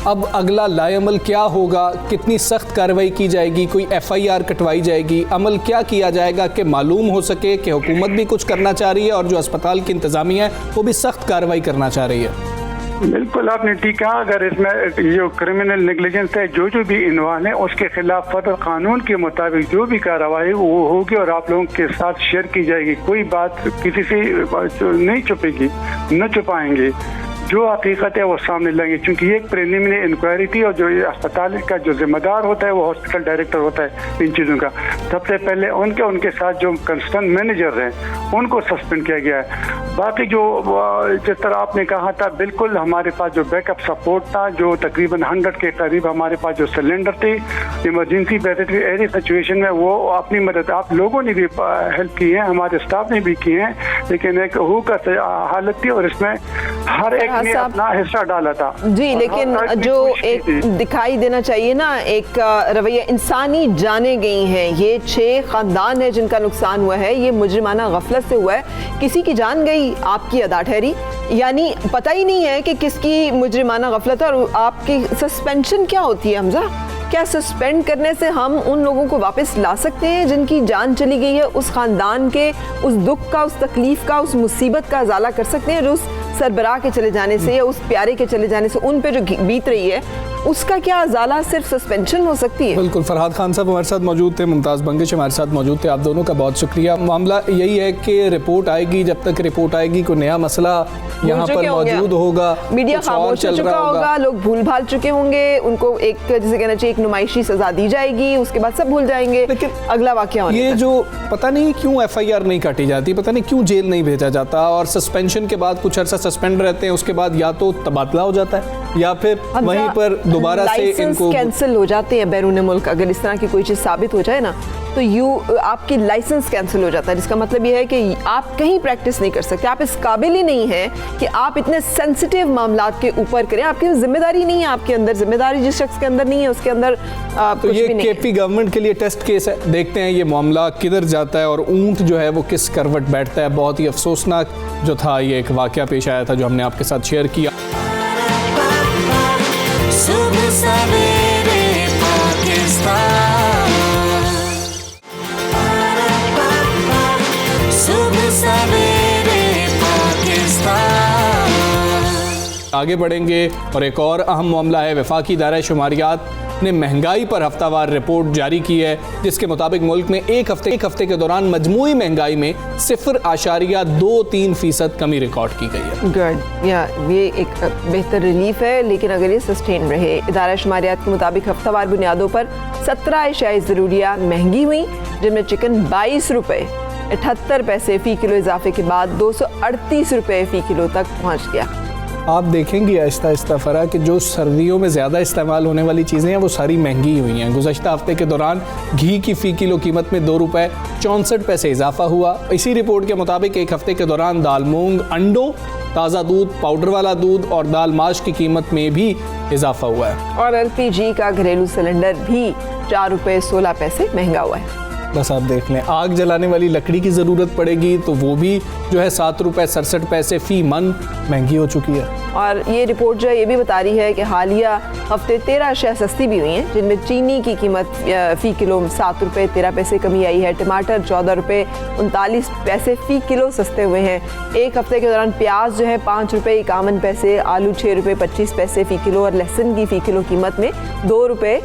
अब अगला लाएअमल क्या होगा? कितनी सख्त कार्रवाई की जाएगी? कोई FIR कटवाई जाएगी? अमल क्या किया जाएगा कि मालूम हो सके कि हुकूमत भी कुछ करना चाह रही है और जो अस्पताल की इंतजामिया है वो भी सख्त कार्रवाई करना चाह रही है? बिल्कुल आपने ठीक कहा। अगर इसमें जो क्रिमिनल नेग्लिजेंस है, जो भी इन्वॉल्व है, उसके खिलाफ फर्दर कानून के मुताबिक जो भी कार्रवाई वो होगी और आप लोगों के साथ शेयर की जाएगी। कोई बात किसी से नहीं छुपेगी, न छुपाएंगे, जो हकीकत है वो सामने लाएंगे, क्योंकि ये एक प्रिलिमिनरी इंक्वायरी थी और जो ये अस्पताल का जो जिम्मेदार होता है वो हॉस्पिटल डायरेक्टर होता है इन चीज़ों का। सबसे पहले उनके साथ जो कंसर्न मैनेजर हैं उनको सस्पेंड किया गया है। बाकी जो जिस तरह आपने कहा था, बिल्कुल हमारे पास जो बैकअप सपोर्ट था, जो तकरीबन 100 के करीब हमारे पास जो सिलेंडर थे, इमरजेंसी बैठे थे, ऐसी सिचुएशन में वो अपनी मदद आप लोगों ने भी हेल्प की है, हमारे स्टाफ ने भी की है, लेकिन एक हालत थी और इसमें हर एक ने अपना हिस्सा डाला था जी। लेकिन जो एक दिखाई देना चाहिए ना, एक रवैया, इंसानी जाने गई हैं, ये 6 खानदान है जिनका नुकसान हुआ है, ये मुजरिमाना गफलत से हुआ है, किसी की जान गई, आपकी अदा ठहरी, यानी पता ही नहीं है कि किसकी मुजरिमाना गफलत है। और आपकी सस्पेंशन क्या होती है हमजा? क्या सस्पेंड करने से हम उन लोगों को वापस ला सकते हैं जिनकी जान चली गई है? उस खानदान के उस दुख का, उस तकलीफ का, उस मुसीबत का अजाला कर सकते हैं जो उस सरबराह के चले जाने से या उस प्यारे के चले जाने से उन पे जो बीत रही है, उसका क्या अजाला सिर्फ सस्पेंशन हो सकती है? बिल्कुल। फरहाद खान साहब हमारे साथ मौजूद थे, मुमताज़ बंगिश हमारे साथ मौजूद थे, आप दोनों का बहुत शुक्रिया। मामला यही है कि रिपोर्ट आएगी, जब तक रिपोर्ट आएगी कोई नया मसला यहाँ पर मौजूद होगा, मीडिया खामोश हो चुका होगा, लोग भूल भाल चुके होंगे, उनको एक जैसे कहना चाहिए एक नुमाइशी सजा दी जाएगी, उसके बाद सब भूल जाएंगे, लेकिन अगला वाकया होने ये जो पता नहीं क्यों FIR नहीं काटी जाती, पता नहीं क्यों जेल नहीं भेजा जाता, और सस्पेंशन के बाद कुछ अर्सा सस्पेंड रहते हैं, उसके बाद या तो तबादला हो जाता है या फिर वहीं पर दोबारा से इनको कैंसिल हो जाते हैं बैरून मुल्क। अगर इस तरह की कोई चीज़ साबित हो जाए ना तो आपकी लाइसेंस कैंसिल हो जाता है, जिसका मतलब ये है कि आप कहीं प्रैक्टिस नहीं कर सकते, आप इस काबिल ही नहीं है कि आप इतने सेंसिटिव मामलात के ऊपर करें, आपकी जिम्मेदारी नहीं है, आपके अंदर जिम्मेदारी जिस शख्स के अंदर नहीं है उसके अंदर तो ये KP गवर्नमेंट के लिए टेस्ट केस है। देखते हैं ये मामला किधर जाता है और ऊंट जो है वो किस करवट बैठता है। बहुत ही अफसोसनाक जो था ये एक वाकया पेश आया था जो हमने आपके साथ शेयर किया। आगे बढ़ेंगे और एक और अहम मामला है, वफाकी दायरा शुमारियात ने महंगाई पर हफ्तावार रिपोर्ट जारी की है, जिसके मुताबिक मुल्क में एक हफ्ते के दौरान मजमूई महंगाई में 0.23% कमी रिकॉर्ड की गई है। गुड, या ये एक बेहतर रिलीफ है, लेकिन अगर ये सस्टेन रहे। इदारा शुमारियात के मुताबिक हफ्तावार बुनियादों पर 17 अशियाई ज़रूरिया महंगी हुई, जिनमें चिकन 22 रुपये 78 पैसे फ़ी किलो इजाफे के बाद 238 रुपये फ़ी किलो तक पहुँच गया। आप देखेंगे आहिस्ता आहिस्ता फ़रा कि जो सर्दियों में ज़्यादा इस्तेमाल होने वाली चीज़ें हैं वो सारी महंगी हुई हैं। गुज़श्ता हफ्ते के दौरान घी की फ़ी किलो कीमत में 2 रुपये 64 पैसे इजाफा हुआ। इसी रिपोर्ट के मुताबिक एक हफ्ते के दौरान दाल, मूंग, अंडों, ताज़ा दूध, पाउडर वाला दूध और दाल माश की कीमत में भी इजाफा हुआ है। और LPG का घरेलू सिलेंडर भी 4 रुपये 16 पैसे महंगा हुआ है। बस आप देख लें, आग जलाने वाली लकड़ी की ज़रूरत पड़ेगी तो वो भी जो है 7 रुपये 67 पैसे फ़ी मन महंगी हो चुकी है। और ये रिपोर्ट जो है ये भी बता रही है कि हालिया हफ्ते 13 अशिया सस्ती भी हुई हैं, जिनमें चीनी की कीमत फ़ी किलो 7 रुपये 13 पैसे कमी आई है, टमाटर 14 रुपये 39 पैसे फ़ी किलो सस्ते हुए हैं। एक हफ्ते के दौरान प्याज जो है 5 रुपये 51 पैसे, आलू 6 रुपये 25 पैसे फ़ी किलो और लहसुन की फ़ी किलो कीमत में 2 रुपये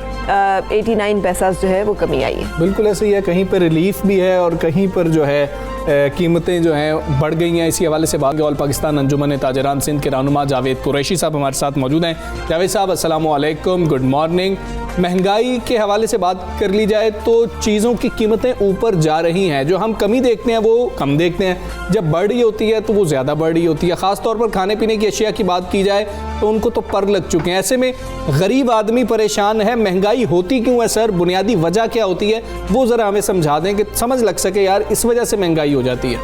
89 पैसा जो है वो कमी आई है। बिल्कुल ऐसे ही है, कहीं पर रिलीफ भी है और कहीं पर जो है कीमतें जो हैं बढ़ गई हैं। इसी हवाले से बात ऑल पाकिस्तान अंजुमन ताजरान सिंध के रहनुमा जावेद कुरैशी साहब हमारे साथ मौजूद हैं। जावेद साहब अस्सलाम वालेकुम, गुड मॉर्निंग। महंगाई के हवाले से बात कर ली जाए तो चीज़ों की कीमतें ऊपर जा रही हैं, जो हम कमी देखते हैं वो कम देखते हैं, जब बढ़ रही होती है तो वो ज़्यादा बढ़ रही होती है। ख़ास तौर पर खाने पीने की अशिया की बात की जाए तो उनको तो पर लग चुके हैं। ऐसे में गरीब आदमी परेशान है। महंगाई होती क्यों है सर, बुनियादी वजह क्या होती है, वो ज़रा हमें समझा दें कि समझ लग सके यार इस वजह से महंगाई हो जाती है।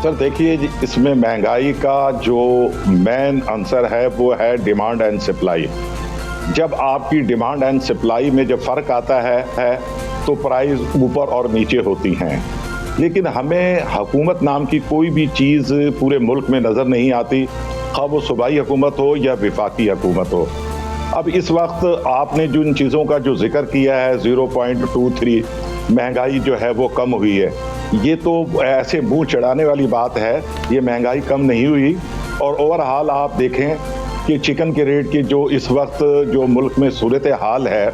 सर देखिए, इसमें महंगाई का जो मेन आंसर है वो है डिमांड एंड सप्लाई। जब आपकी डिमांड एंड सप्लाई में जब फ़र्क आता है तो प्राइस ऊपर और नीचे होती हैं। लेकिन हमें हुकूमत नाम की कोई भी चीज़ पूरे मुल्क में नज़र नहीं आती, खा वो सूबाई हुकूमत हो या वफाकी हुकूमत हो। अब इस वक्त आपने जिन चीज़ों का जो जिक्र किया है 0.23 महंगाई जो है वो कम हुई है, ये तो ऐसे मुंह चढ़ाने वाली बात है। ये महंगाई कम नहीं हुई। और ओवरऑल आप देखें कि चिकन के रेट की जो इस वक्त जो मुल्क में सूरत हाल है,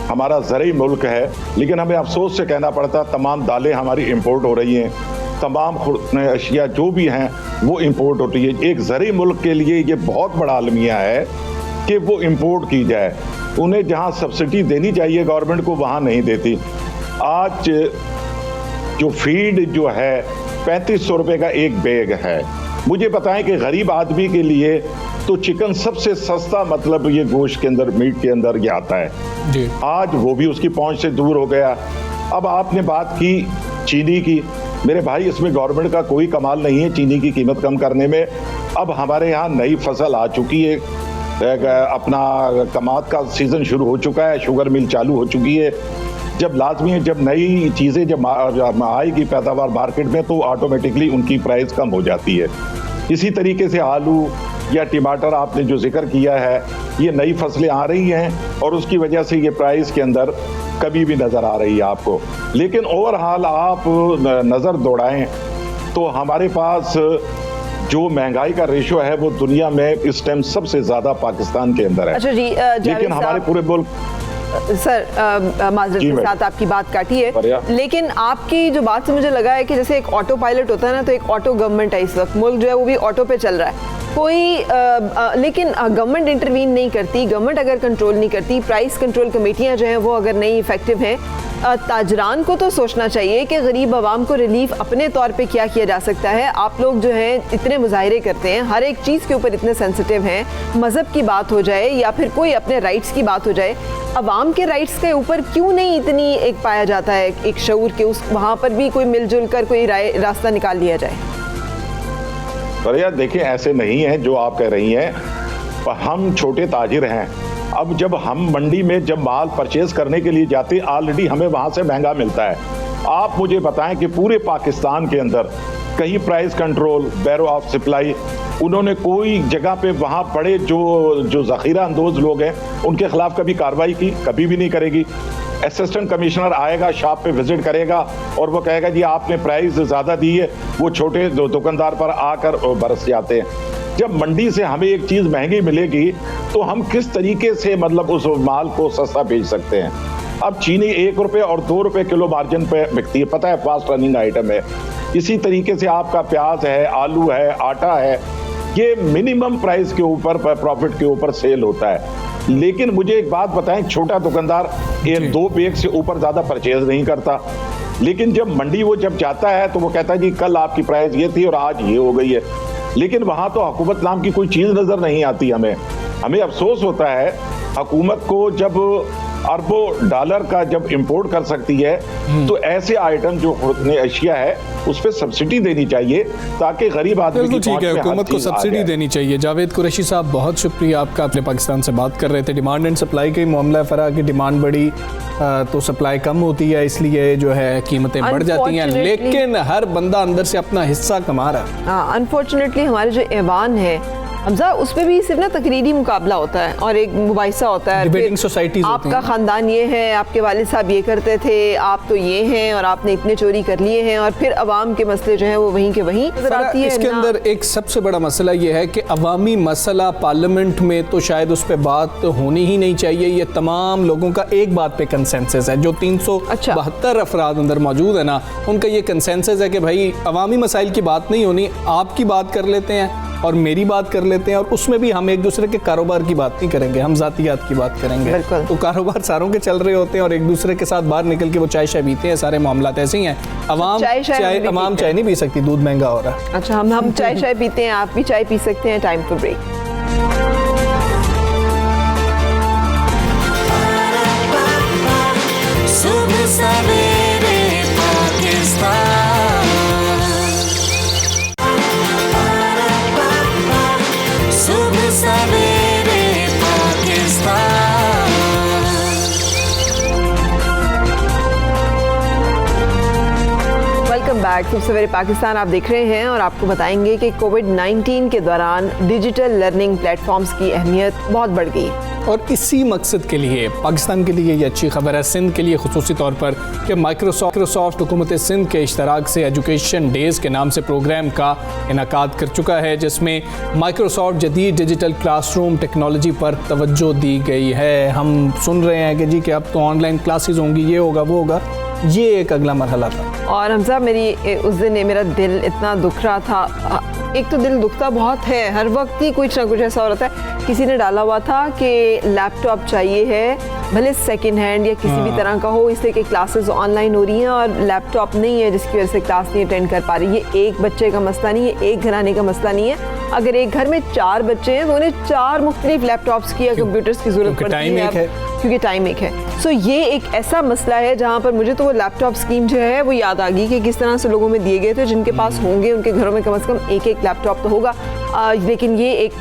हमारा ज़रूरी मुल्क है लेकिन हमें अफसोस से कहना पड़ता तमाम दालें हमारी इंपोर्ट हो रही हैं, तमाम अशिया जो भी हैं वो इंपोर्ट होती है। एक ज़रूरी मुल्क के लिए ये बहुत बड़ा अलमिया है कि वो इंपोर्ट की जाए। उन्हें जहाँ सब्सिडी देनी चाहिए गवर्नमेंट को वहाँ नहीं देती। आज जो फीड जो है 3500 रुपये का एक बैग है। मुझे बताएं कि गरीब आदमी के लिए तो चिकन सबसे सस्ता, मतलब ये गोश्त के अंदर, मीट के अंदर ये आता है जी। आज वो भी उसकी पहुंच से दूर हो गया। अब आपने बात की चीनी की, मेरे भाई इसमें गवर्नमेंट का कोई कमाल नहीं है चीनी की कीमत कम करने में। अब हमारे यहाँ नई फसल आ चुकी है, अपना कमात का सीज़न शुरू हो चुका है, शुगर मिल चालू हो चुकी है। जब लाजमी है, जब नई चीज़ें जब आएगी पैदावार मार्केट में तो ऑटोमेटिकली उनकी प्राइस कम हो जाती है। इसी तरीके से आलू या टमाटर आपने जो जिक्र किया है, ये नई फसलें आ रही हैं और उसकी वजह से ये प्राइस के अंदर कभी भी नज़र आ रही है आपको। लेकिन ओवरऑल आप नज़र दौड़ाएं तो हमारे पास जो महंगाई का रेशो है वो दुनिया में इस टाइम सबसे ज़्यादा पाकिस्तान के अंदर है। अच्छा जी, लेकिन हमारे पूरे मुल्क सर माजरत के साथ आपकी बात काटी है, लेकिन आपकी जो बात से मुझे लगा है कि जैसे एक ऑटो पायलट होता है ना, तो एक ऑटो गवर्नमेंट है। इस वक्त मुल्क जो है वो भी ऑटो पे चल रहा है, कोई लेकिन गवर्नमेंट इंटरवीन नहीं करती। गवर्नमेंट अगर कंट्रोल नहीं करती, प्राइस कंट्रोल कमेटियां जो हैं वो अगर नहीं इफेक्टिव हैं, ताजरान को तो सोचना चाहिए कि गरीब आवाम को रिलीफ अपने तौर पे क्या किया जा सकता है। आप लोग जो हैं इतने मुजाहरे करते हैं, हर एक चीज़ के ऊपर इतने सेंसिटिव हैं, मज़हब की बात हो जाए या फिर कोई अपने राइट्स की बात हो जाए, अवाम के राइट्स के ऊपर क्यों नहीं इतनी एक पाया जाता है एक शऊर के, उस वहाँ पर भी कोई मिलजुल कर कोई रास्ता निकाल लिया जाए। पर यार देखिए, ऐसे नहीं है जो आप कह रही हैं, पर हम छोटे ताजिर हैं। अब जब हम मंडी में जब माल परचेज करने के लिए जाते हैं, ऑलरेडी हमें वहाँ से महंगा मिलता है। आप मुझे बताएं कि पूरे पाकिस्तान के अंदर कहीं price control, bureau of supply, उन्होंने कोई जगह पे वहाँ पड़े जो ज़ख़ीरा अंदोज लोग हैं उनके खिलाफ कभी कार्रवाई की? कभी भी नहीं करेगी। असिस्टेंट कमिश्नर आएगा, शॉप पे विजिट करेगा और वो कहेगा जी आपने प्राइस ज़्यादा दी है, वो छोटे दुकानदार पर आकर बरस जाते हैं। जब मंडी से हमें एक चीज़ महंगी मिलेगी तो हम किस तरीके से मतलब उस माल को सस्ता बेच सकते हैं? अब चीनी 1 रुपये और 2 रुपये किलो मार्जिन पे बिकती है, पता है फास्ट रनिंग आइटम है। इसी तरीके से आपका प्याज है, आलू है, आटा है, ये मिनिमम प्राइस के ऊपर प्रॉफिट के ऊपर सेल होता है। लेकिन मुझे एक बात बताएं, छोटा दुकानदार 1-2 बैग से ऊपर ज़्यादा परचेज नहीं करता, लेकिन जब मंडी वो जब जाता है तो वो कहता है जी कल आपकी प्राइस ये थी और आज ये हो गई है। लेकिन वहाँ तो हुकूमत नाम की कोई चीज़ नज़र नहीं आती। हमें अफसोस होता है हुकूमत को जब अरबों डॉलर का जब इंपोर्ट कर सकती है तो ऐसे आइटम जो अशिया है उस पर सब्सिडी देनी चाहिए ताकि गरीब आदमी की ठीक है, हुकूमत को सब्सिडी देनी चाहिए। जावेद कुरैशी साहब बहुत शुक्रिया आपका, अपने पाकिस्तान से बात कर रहे थे। डिमांड एंड सप्लाई का मामला फरा की डिमांड बढ़ी तो सप्लाई कम होती है, इसलिए जो है कीमतें बढ़ जाती हैं, लेकिन हर बंदा अंदर से अपना हिस्सा कमा रहा है। अनफॉर्चुनेटली हमारे जो ऐवान है हमजा उस पे भी सिर्फ ना तकरीरी मुकाबला होता है और एक मुबाहिसा होता है, डिबेटिंग फिर सोसाइटीज होती आपका हैं। खानदान ये है, आपके वालिद साहब ये करते थे, आप तो ये हैं और आपने इतने चोरी कर लिए हैं, और फिर अवाम के मसले जो हैं वो वहीं के वहीं नजर आती है। इसके ना- अंदर एक सबसे बड़ा मसला ये है कि अवामी मसला पार्लियामेंट में तो शायद उस पर बात होनी ही नहीं चाहिए। ये तमाम लोगों का एक बात पे कंसेंसस है, जो 372 अफराद अंदर मौजूद है ना, उनका ये कंसेंसस है कि भाई अवामी मसाइल की बात नहीं होनी, आपकी बात कर लेते हैं और मेरी बात कर लेते हैं, और उसमें भी हम एक दूसरे के कारोबार की बात नहीं करेंगे, हम ज़ातियात की बात करेंगे। बिल्कुल। तो कारोबार सारों के चल रहे होते हैं और एक दूसरे के साथ बाहर निकल के वो चाय शाय पीते हैं, सारे मामला ऐसे ही हैं। अवाम चाय चाय नहीं पी सकती, दूध महंगा हो रहा है। अच्छा, हम चाय शाय पीते हैं, आप भी चाय पी सकते हैं। Time for break. सुबह सवेरे पाकिस्तान, सुबह सवेरे पाकिस्तान। Welcome back. सुबह सवेरे पाकिस्तान आप देख रहे हैं और आपको बताएंगे कि कोविड-19 के दौरान डिजिटल लर्निंग प्लेटफॉर्म्स की अहमियत बहुत बढ़ गई है। और इसी मकसद के लिए पाकिस्तान के लिए ये अच्छी खबर है, सिंध के लिए खुसूसी तौर पर, कि माइक्रोसॉफ्ट हुकूमत सिंध के इश्तराक से एजुकेशन डेज़ के नाम से प्रोग्राम का इनकाद कर चुका है, जिसमें माइक्रोसॉफ्ट जदीद डिजिटल क्लासरूम टेक्नोलॉजी पर तवज्जो दी गई है। हम सुन रहे हैं कि जी कि अब तो ऑनलाइन क्लासेस होंगी, ये होगा वो होगा, ये एक अगला मरहला था। और हमजा मेरी उस दिन मेरा दिल इतना दुख रहा था। एक तो दिल दुखता बहुत है, हर वक्त ही कुछ ना कुछ ऐसा हो रहा था। किसी ने डाला हुआ था कि लैपटॉप चाहिए है, भले सेकंड हैंड या किसी भी तरह का हो, इसलिए कि क्लासेस ऑनलाइन हो रही हैं और लैपटॉप नहीं है जिसकी वजह से क्लास नहीं अटेंड कर पा रही। ये एक बच्चे का मसला नहीं है, एक घराने का मसला नहीं है। अगर एक घर में 4 बच्चे हैं तो उन्हें 4 मुख्तलिफ लैपटॉप्स की या कंप्यूटर्स की जरूरत पड़ती टाइम है, एक है। क्योंकि टाइम एक है। सो ये एक ऐसा मसला है जहाँ पर मुझे तो वो लैपटॉप स्कीम जो है वो याद आ गई कि किस तरह से लोगों में दिए गए थे, जिनके पास होंगे उनके घरों में कम से कम एक लैपटॉप तो होगा। लेकिन ये एक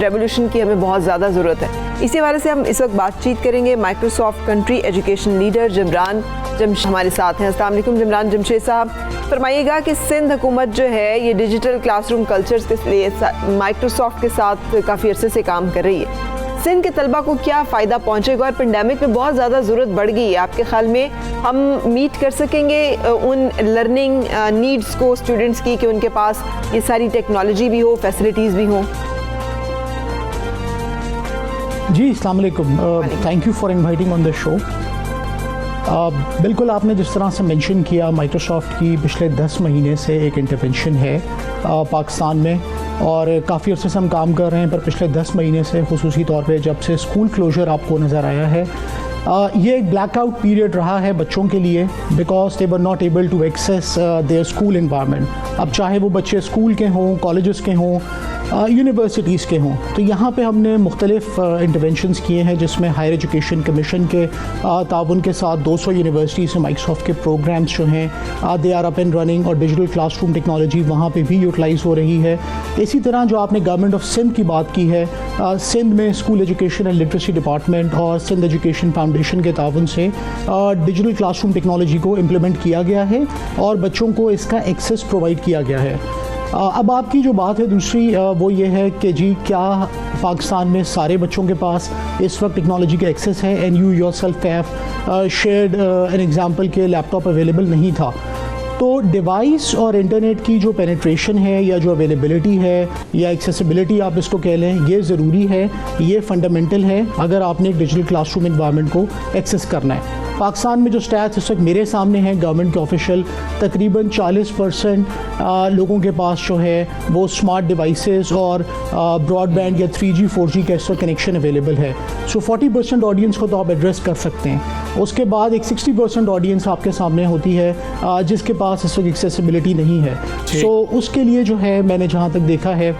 रेवोल्यूशन की हमें बहुत ज़्यादा ज़रूरत है। इसी हवाले से हम इस वक्त बातचीत करेंगे Microsoft country education leader Jimran Jamshed हमारे साथ हैं। अस्सलाम वालेकुम जिमरान जमशेद साहब, फरमाइएगा कि सिंध हुकूमत जो है ये डिजिटल क्लासरूम कल्चर्स के लिए माइक्रोसॉफ्ट के साथ काफ़ी अरसे से काम कर रही है। सिंध के तलबा को क्या फ़ायदा पहुँचेगा और पेंडेमिक में बहुत ज़्यादा ज़रूरत बढ़ गई है, आपके ख्याल में हम मीट कर सकेंगे उन लर्निंग नीड्स को स्टूडेंट्स की कि उनके पास ये सारी टेक्नोलॉजी भी हो, फैसिलिटीज़ भी हों? जी अस्सलाम वालेकुम, thank you for inviting on the show. बिल्कुल आपने जिस तरह से मेंशन किया, माइक्रोसॉफ्ट की पिछले 10 महीने से एक इंटरवेंशन है पाकिस्तान में, और काफ़ी अर्से से हम काम कर रहे हैं, पर पिछले 10 महीने से खुसूसी तौर पे जब से स्कूल क्लोजर आपको नज़र आया है, ये एक ब्लैकआउट पीरियड रहा है बच्चों के लिए, because they were not able to access their school environment. अब चाहे वो बच्चे स्कूल के हों, कॉलेजेस के हों, यूनिवर्सिटीज़ के हों, तो यहाँ पे हमने मुख्तलिफ इंटरवेंशंस किए हैं, जिसमें हायर एजुकेशन कमीशन के ताउन के साथ 200 यूनिवर्सिटी से माइक्रोसॉफ्ट के प्रोग्राम्स जो हैं they are up and running, और डिजिटल क्लासरूम टेक्नोलॉजी वहाँ पे भी यूटिलाइज़ हो रही है। इसी तरह जो आपने गवर्नमेंट ऑफ सिंध की बात की है, सिंध में school education and literacy department और सिंध एजुकेशन फाउंडेशन के ताउन से डिजिटल क्लासरूम टेक्नोलॉजी को इम्प्लीमेंट किया गया है और बच्चों को इसका एक्सेस प्रोवाइड किया गया है। अब आपकी जो बात है दूसरी, वो ये है कि जी क्या पाकिस्तान में सारे बच्चों के पास इस वक्त टेक्नोलॉजी का एक्सेस है, and you yourself have shared an example के लैपटॉप अवेलेबल नहीं था। तो डिवाइस और इंटरनेट की जो पेनिट्रेशन है या जो अवेलेबिलिटी है या एक्सेसिबिलिटी आप इसको कह लें, ये ज़रूरी है, ये फंडामेंटल है अगर आपने एक डिजिटल क्लासरूम इन्वायरमेंट को एक्सेस करना है। पाकिस्तान में जो स्टैट्स इस वक्त मेरे सामने हैं गवर्नमेंट के ऑफिशियल, तकरीबन 40% लोगों के पास जो है वो स्मार्ट डिवाइसेस और ब्रॉडबैंड या 3G 4G का इस वक्त कनेक्शन अवेलेबल है। सो 40% ऑडियंस को तो आप एड्रेस कर सकते हैं। उसके बाद एक 60% ऑडियंस आपके सामने होती है जिसके पास इस वक्त एक्सेसिबिलिटी नहीं है। सो उसके लिए जो है मैंने जहाँ तक देखा है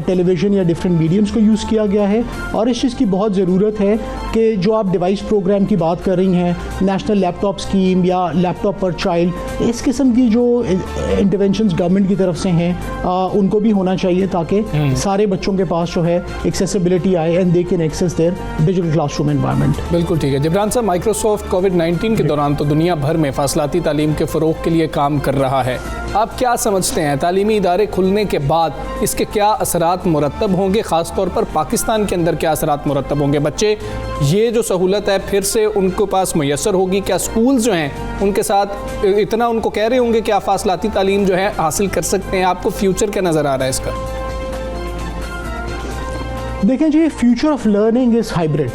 टेलीविज़न या डिफरेंट मीडियम्स को यूज़ किया गया है, और इस चीज़ की बहुत ज़रूरत है कि जो आप डिवाइस प्रोग्राम की बात कर रही हैं, नेशनल लैपटॉप स्कीम या लैपटॉप पर चाइल्ड, इस किस्म की जो इंटरवेंशंस गवर्नमेंट की तरफ से हैं उनको भी होना चाहिए ताकि सारे बच्चों के पास जो है एक्सेसिबिलिटी आए and they can access their digital classroom environment. बिल्कुल ठीक है जिब्रान साहब, माइक्रोसॉफ्ट कोविड-19 के दौरान तो दुनिया भर में फासलाती तालीम के फ़रोग के लिए काम कर रहा है। आप क्या समझते हैं तालीमी इदारे खुलने के बाद इसके क्या असरात मुरतब होंगे, ख़ास तौर पर पाकिस्तान के अंदर क्या असरात मुरतब होंगे? बच्चे ये जो सहूलत है फिर से उनके पास मैसर होगी? क्या स्कूल जो हैं उनके साथ इतना उनको कह रहे होंगे कि आप फासलाती तालीम जो है हासिल कर सकते हैं? आपको फ्यूचर क्या नज़र आ रहा है इसका? देखें जी, future of learning is hybrid.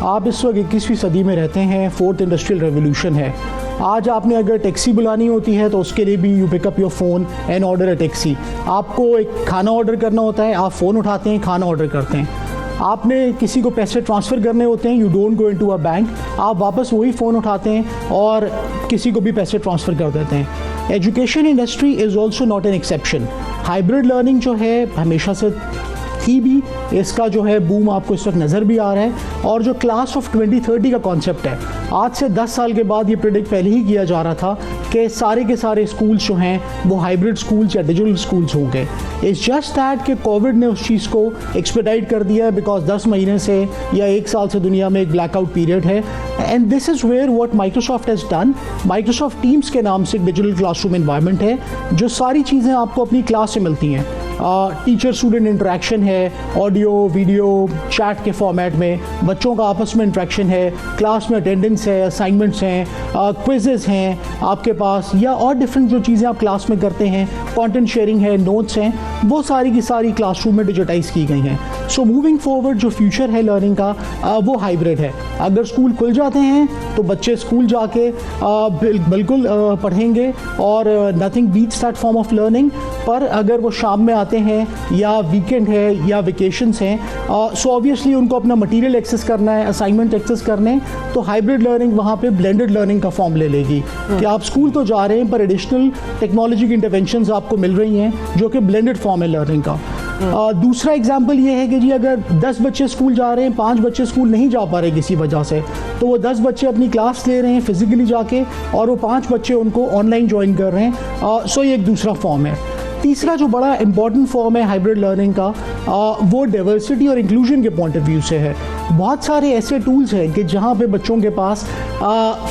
आप इस वक्त 21वीं सदी में रहते हैं, 4th इंडस्ट्रियल रेवोल्यूशन है। आज आपने अगर टैक्सी बुलानी होती है तो उसके लिए भी you pick up your phone and order a taxi. आपको एक खाना ऑर्डर करना होता है, आप फ़ोन उठाते हैं, खाना ऑर्डर करते हैं। आपने किसी को पैसे ट्रांसफ़र करने होते हैं, you don't go into a bank, आप वापस वही फ़ोन उठाते हैं और किसी को भी पैसे ट्रांसफ़र कर देते हैं। Education industry is also not an exception. Hybrid learning जो है हमेशा से थी भी, इसका जो है बूम आपको इस वक्त नज़र भी आ रहा है। और जो क्लास ऑफ 2030 का कॉन्सेप्ट है, आज से 10 साल के बाद ये प्रेडिक्ट पहले ही किया जा रहा था कि सारे के सारे स्कूल्स जो हैं वो हाइब्रिड स्कूल्स या डिजिटल स्कूल्स होंगे। इट्स जस्ट दैट कि कोविड ने उस चीज़ को एक्सपेडाइट कर दिया है, बिकॉज 10 महीने से या 1 साल से दुनिया में एक ब्लैकआउट पीरियड है। And this is where what Microsoft has done. Microsoft Teams के नाम से एक डिजिटल क्लासरूम एनवायरनमेंट है, जो सारी चीज़ें आपको अपनी क्लास से मिलती हैं। टीचर स्टूडेंट इंटरेक्शन है, ऑडियो वीडियो चैट के फॉर्मेट में, बच्चों का आपस में इंटरेक्शन है, क्लास में अटेंडेंस है, असाइनमेंट्स हैं, क्विजेज़ हैं आपके पास, या और डिफरेंट जो चीज़ें आप क्लास में करते हैं, कंटेंट शेयरिंग है, नोट्स हैं, वो सारी की सारी क्लासरूम में डिजिटाइज की गई हैं। सो मूविंग फॉरवर्ड जो फ्यूचर है लर्निंग का वो हाइब्रिड है। अगर स्कूल खुल जाते हैं तो बच्चे स्कूल जाके बिल्कुल पढ़ेंगे और nothing beats that form of learning. पर अगर वो शाम में आते हैं या वीकेंड है या वेकेशंस हैं, सो ऑब्वियसली उनको अपना मटेरियल एक्सेस करना है, असाइनमेंट एक्सेस करने, तो हाइब्रिड लर्निंग वहाँ पे ब्लेंडेड लर्निंग का फॉर्म ले लेगी कि आप स्कूल तो जा रहे हैं पर एडिशनल टेक्नोलॉजी की इंटरवेंशंस आपको मिल रही हैं जो कि ब्लेंडेड फॉर्म है लर्निंग का। दूसरा एग्जाम्पल ये है कि जी अगर 10 बच्चे स्कूल जा रहे हैं, 5 बच्चे स्कूल नहीं जा पा रहे किसी वजह से, तो वो 10 बच्चे अपनी क्लास ले रहे हैं फिजिकली जाके और वो 5 बच्चे उनको ऑनलाइन ज्वाइन कर रहे हैं। सो ये एक दूसरा फॉर्म है। तीसरा जो बड़ा इंपॉर्टेंट फॉर्म है हाइब्रिड लर्निंग का, वो डाइवर्सिटी और इंक्लूजन के पॉइंट ऑफ व्यू से है। बहुत सारे ऐसे टूल्स हैं कि जहाँ पे बच्चों के पास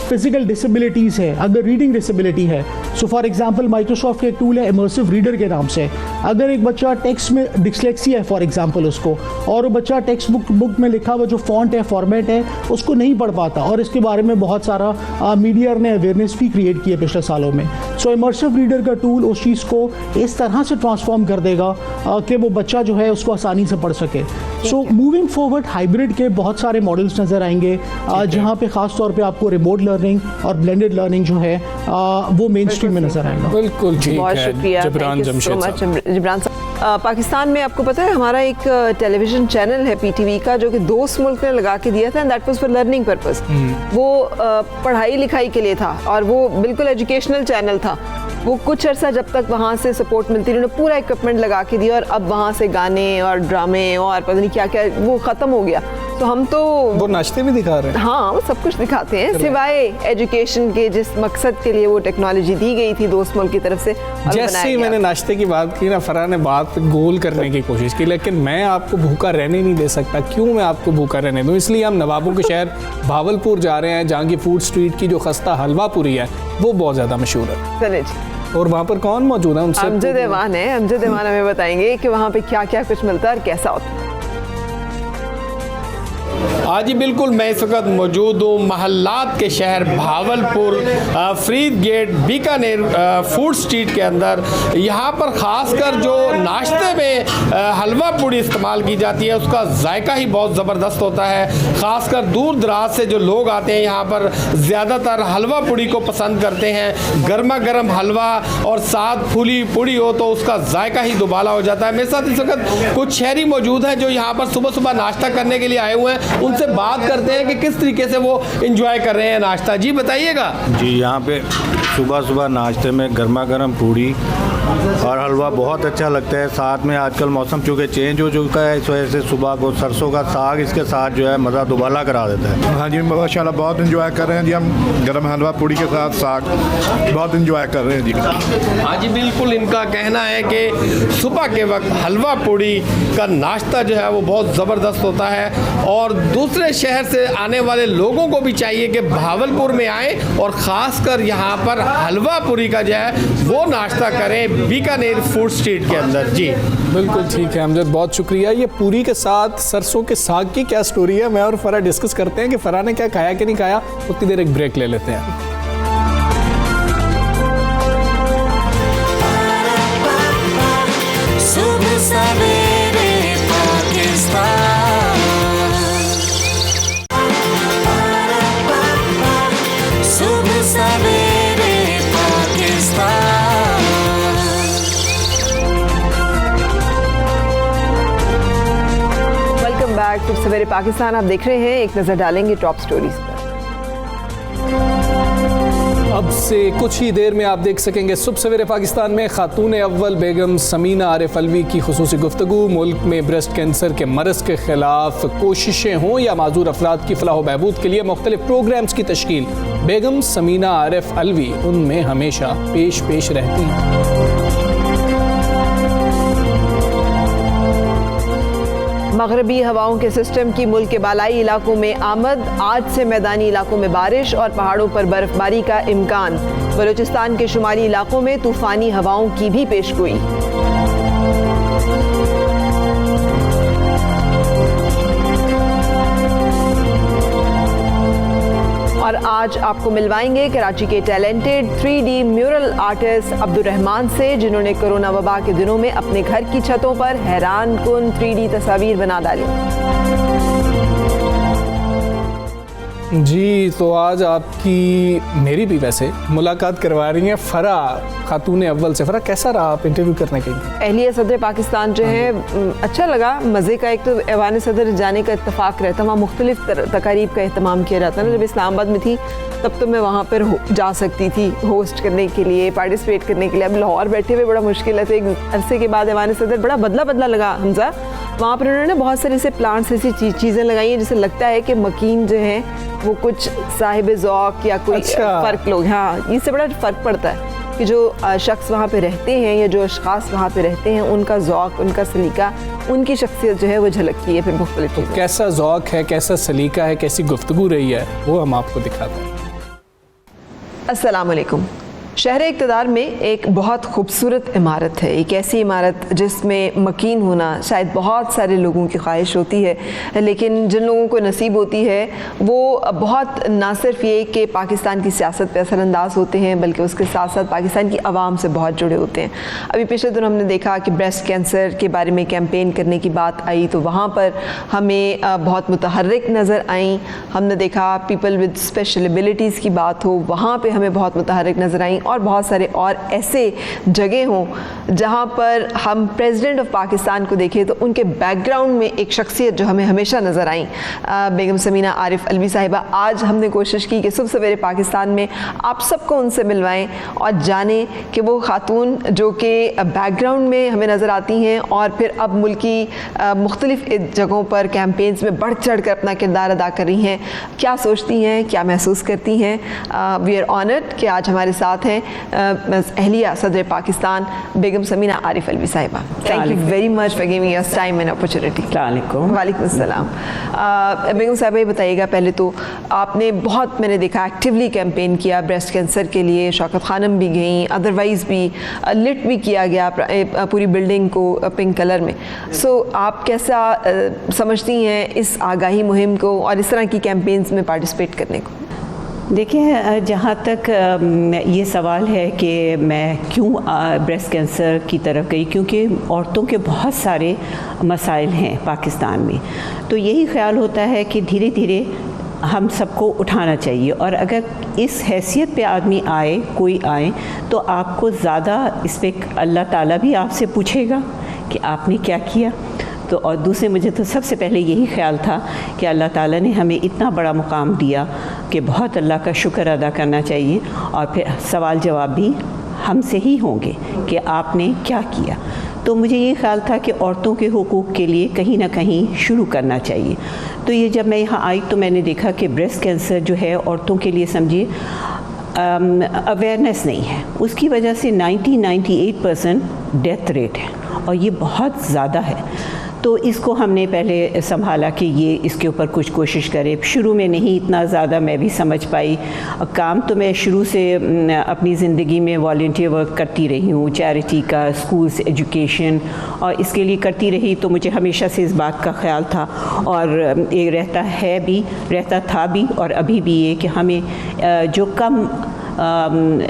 फिजिकल डिसेबिलिटीज़ है, अगर रीडिंग डिसेबिलिटी है, सो फॉर एग्जांपल माइक्रोसॉफ्ट का एक टूल है इमर्सिव रीडर के नाम से। अगर एक बच्चा टेक्स्ट में डिस्लेक्सिया है फॉर एग्जांपल उसको, और वो बच्चा टेक्स्ट बुक में लिखा हुआ जो फॉन्ट है, फॉर्मेट है, उसको नहीं पढ़ पाता, और इसके बारे में बहुत सारा मीडिया ने अवेयरनेस भी क्रिएट की है पिछले सालों में। सो इमर्सिव रीडर का टूल उस चीज़ को इस तरह से ट्रांसफॉर्म कर देगा कि वो बच्चा जो है उसको आसानी से पढ़ सके। सो मूविंग फॉरवर्ड हाइब्रिड के बहुत सारे मॉडल्स नज़र आएंगे जहाँ पे ख़ास तौर पे आपको रिमोट लर्निंग और ब्लेंडेड लर्निंग जो है वो मेन स्ट्रीम में नज़र आएगा। बिल्कुल ठीक बहुत है शुक्रिया, जिब्रान जमशेद जिब्रान साहब। पाकिस्तान में आपको पता है हमारा एक टेलीविज़न चैनल है PTV का, जो कि दोस्त मुल्क ने लगा के दिया था, and that was for learning purpose. वो पढ़ाई लिखाई के लिए था और वो बिल्कुल एजुकेशनल चैनल था। वो कुछ अर्सा जब तक वहाँ से सपोर्ट मिलती, उन्होंने पूरा इक्विपमेंट लगा के दिया और अब वहाँ से गाने और ड्रामे और पता नहीं क्या क्या वो ख़त्म हो गया। तो हम तो वो नाश्ते भी दिखा रहे हैं। हाँ, वो सब कुछ दिखाते हैं सिवाय एजुकेशन के जिस मकसद के लिए वो टेक्नोलॉजी दी गई थी दोस्त मुल्क की तरफ से। जैसे ही मैंने नाश्ते की बात की ना, फराह ने बात गोल करने की कोशिश की, लेकिन मैं आपको भूखा रहने नहीं दे सकता। क्यों मैं आपको भूखा रहने दूं? इसलिए हम नवाबों के शहर भावलपुर जा रहे हैं, जहाँ की फूड स्ट्रीट की जो खस्ता हलवा पूरी है वो बहुत ज़्यादा मशहूर है। चले जी। और वहाँ पर कौन मौजूद है? उनसे अमजद ऐवान है। अमजद ऐवान हमें बताएंगे कि वहाँ पे क्या क्या कुछ मिलता है और कैसा होता है। हाँ जी बिल्कुल, मैं इस वक्त मौजूद हूँ महल्लात के शहर Bahawalpur Farid Gate Bikaner food street के अंदर। यहाँ पर ख़ासकर जो नाश्ते में हलवा पूड़ी इस्तेमाल की जाती है उसका जायका ही बहुत ज़बरदस्त होता है। ख़ासकर दूर दराज से जो लोग आते हैं यहाँ पर ज़्यादातर हलवा पूड़ी को पसंद करते हैं। गर्मा गर्म हलवा और साथ फूली पूड़ी हो तो उसका जायका ही दुबाला हो जाता है। मेरे साथ इस वक्त कुछ शहरी मौजूद हैं जो यहाँ पर सुबह सुबह नाश्ता करने के लिए आए हुए हैं। उनसे बात करते हैं कि किस तरीके से वो एंजॉय कर रहे हैं नाश्ता। जी बताइएगा। जी, यहाँ पे सुबह सुबह नाश्ते में गर्मा गर्म पूड़ी और हलवा बहुत अच्छा लगता है। साथ में आजकल मौसम चूँकि चेंज हो चुका है, इस वजह से सुबह को सरसों का साग इसके साथ जो है मज़ा दुबाला करा देता है। हाँ जी, माशाल्लाह बहुत इंजॉय कर रहे हैं जी हम, गरम हलवा पूड़ी के साथ साग बहुत इंजॉय कर रहे हैं जी। हाँ जी बिल्कुल, इनका कहना है कि सुबह के वक्त हलवा पूड़ी का नाश्ता जो है वो बहुत ज़बरदस्त होता है और दूसरे शहर से आने वाले लोगों को भी चाहिए कि भावलपुर में आए और ख़ासकर यहाँ पर हलवा पूरी का जो है वो नाश्ता करें बीकानेर फूड स्ट्रीट के अंदर। जी बिल्कुल ठीक है अमजद, बहुत शुक्रिया। ये पूरी के साथ सरसों के साग की क्या स्टोरी है, मैं और फरा डिस्कस करते हैं कि फरा ने क्या खाया कि नहीं खाया। उतनी देर एक ब्रेक ले लेते हैं। सुबह सवेरे पाकिस्तान, सुबह सवेरे पाकिस्तान। वेलकम बैक टू सवेरे पाकिस्तान। आप देख रहे हैं, एक नज़र डालेंगे टॉप स्टोरीज पर। अब से कुछ ही देर में आप देख सकेंगे सुबह सवेरे पाकिस्तान में खातून अव्वल बेगम समीना आरिफ अलवी की खुसूसी गुफ्तगू। मुल्क में ब्रेस्ट कैंसर के मरज़ के खिलाफ कोशिशें हों या माजूर अफराद की फलाह बहबूद के लिए मुख्तलिफ प्रोग्राम्स की तश्कील। बेगम समीना आरिफ अलवी उनमें हमेशा पेश रहती हैं। मगरबी हवाओं के सिस्टम की मुल्क के बालाई इलाकों में आमद, आज से मैदानी इलाकों में बारिश और पहाड़ों पर बर्फबारी का इम्कान। बलूचिस्तान के शुमाली इलाकों में तूफानी हवाओं की भी पेशगोई। और आज आपको मिलवाएंगे कराची के talented 3D mural artist Abdul Rahman से, जिन्होंने कोरोना वबा के दिनों में अपने घर की छतों पर हैरान कुन 3D तस्वीर बना डाली। जी तो आज आपकी मेरी भी वैसे मुलाकात करवा रही हैं फरा खातून अव्वल से। फरा कैसा रहा आप इंटरव्यू करने के लिए? अहलिया सदर पाकिस्तान जो है अच्छा लगा, मज़े का। एक तो ऐवान सदर जाने का इत्तेफाक रहता, वहाँ मुख्तलिफ तकारीब का अहतमाम किया जाता है ना। जब इस्लामाबाद में थी तब तो मैं वहाँ पर जा सकती थी होस्ट करने के लिए, पार्टिसिपेट करने के लिए। अब लाहौर बैठे हुए बड़ा मुश्किल है, तो एक अरसे के बाद ऐवान सदर बड़ा बदला लगा हमजा। वहाँ पर उन्होंने बहुत सारे ऐसे प्लांट्स, ऐसी चीज़ें लगाई हैं जिससे लगता है कि मकीन जो है वो कुछ साहिब ज़ौक़ या कोई फ़र्क लोग। हाँ, इससे बड़ा फ़र्क पड़ता है कि जो शख्स वहाँ पे रहते हैं या जो अशख़ास वहाँ पे रहते हैं, उनका ज़ौक़, उनका सलीका, उनकी शख्सियत जो है वो झलकती है फिर मुख्तलिफ चीज़ें। कैसा ज़ौक़ है, कैसा सलीका है, कैसी गुफ्तगू रही है, वो हम आपको दिखाते हैं। अस्सलाम वालेकुम। शहर इक़्तिदार में एक बहुत खूबसूरत इमारत है, एक ऐसी इमारत जिसमें मकीन होना शायद बहुत सारे लोगों की ख्वाहिश होती है, लेकिन जिन लोगों को नसीब होती है वो बहुत ना सिर्फ ये कि पाकिस्तान की सियासत पे असरअंदाज होते हैं, बल्कि उसके साथ साथ पाकिस्तान की आवाम से बहुत जुड़े होते हैं। अभी पिछले दिन हमने देखा कि ब्रेस्ट कैंसर के बारे में कैंपेन करने की बात आई, तो वहाँ पर हमें बहुत मुतहर्रिक नज़र आई। हमने देखा पीपल विद स्पेशल एबिलिटीज़ की बात हो, वहाँ पर हमें बहुत मुतहर्रिक नज़र आई। और बहुत सारे और ऐसे जगह हों जहाँ पर हम प्रेसिडेंट ऑफ पाकिस्तान को देखें तो उनके बैकग्राउंड में एक शख्सियत जो हमें हमेशा नज़र आई, बेगम समीना आरिफ अलवी साहिबा। आज हमने कोशिश की कि सुबह सवेरे पाकिस्तान में आप सबको उनसे मिलवाएं और जानें कि वो खातून जो कि बैकग्राउंड में हमें नज़र आती हैं और फिर अब मुल्क की मुख्तलिफ जगहों पर कैंपेन्स में बढ़ चढ़ कर अपना किरदार अदा कर रही हैं, क्या सोचती हैं, क्या महसूस करती हैं। वी आर ऑनर्ड कि आज हमारे साथ हैं अहलिया सदर पाकिस्तान बेगम समीना आरिफ अलवी साहिबा। Thank you very much for giving us time and opportunity. वालेकुम अस्सलाम। बेगम साहिबा ये बताइएगा, पहले तो आपने बहुत, मैंने देखा एक्टिवली कैंपेन किया ब्रेस्ट कैंसर के लिए, शौकत खानम भी गई, अदरवाइज़ भी लिट भी किया गया पूरी बिल्डिंग को पिंक कलर में। सो आप कैसा समझती हैं इस आगाही मुहिम को और इस तरह की कैंपेन्स में पार्टिसिपेट करने को? देखिए, जहाँ तक ये सवाल है कि मैं क्यों ब्रेस्ट कैंसर की तरफ गई, क्योंकि औरतों के बहुत सारे मसाइल हैं पाकिस्तान में, तो यही ख्याल होता है कि धीरे धीरे हम सबको उठाना चाहिए। और अगर इस हैसियत पे आदमी आए, कोई आए, तो आपको ज़्यादा इस पर अल्लाह ताला भी आपसे पूछेगा कि आपने क्या किया। तो और दूसरे, मुझे तो सबसे पहले यही ख्याल था कि अल्लाह ताला ने हमें इतना बड़ा मुकाम दिया कि बहुत अल्लाह का शुक्र अदा करना चाहिए, और फिर सवाल जवाब भी हमसे ही होंगे कि आपने क्या किया। तो मुझे ये ख्याल था कि औरतों के हुकूक़ के लिए कहीं ना कहीं शुरू करना चाहिए। तो ये जब मैं यहाँ आई तो मैंने देखा कि ब्रेस्ट कैंसर जो है औरतों के लिए समझिए अवेयरनेस नहीं है, उसकी वजह से 98% डेथ रेट है और ये बहुत ज़्यादा है। तो इसको हमने पहले संभाला कि ये इसके ऊपर कुछ कोशिश करें। शुरू में नहीं इतना ज़्यादा मैं भी समझ पाई। काम तो मैं शुरू से अपनी ज़िंदगी में वॉलंटियर वर्क करती रही हूँ, चैरिटी का, स्कूल्स, एजुकेशन, और इसके लिए करती रही। तो मुझे हमेशा से इस बात का ख्याल था और ये रहता था भी और अभी भी ये कि हमें जो कम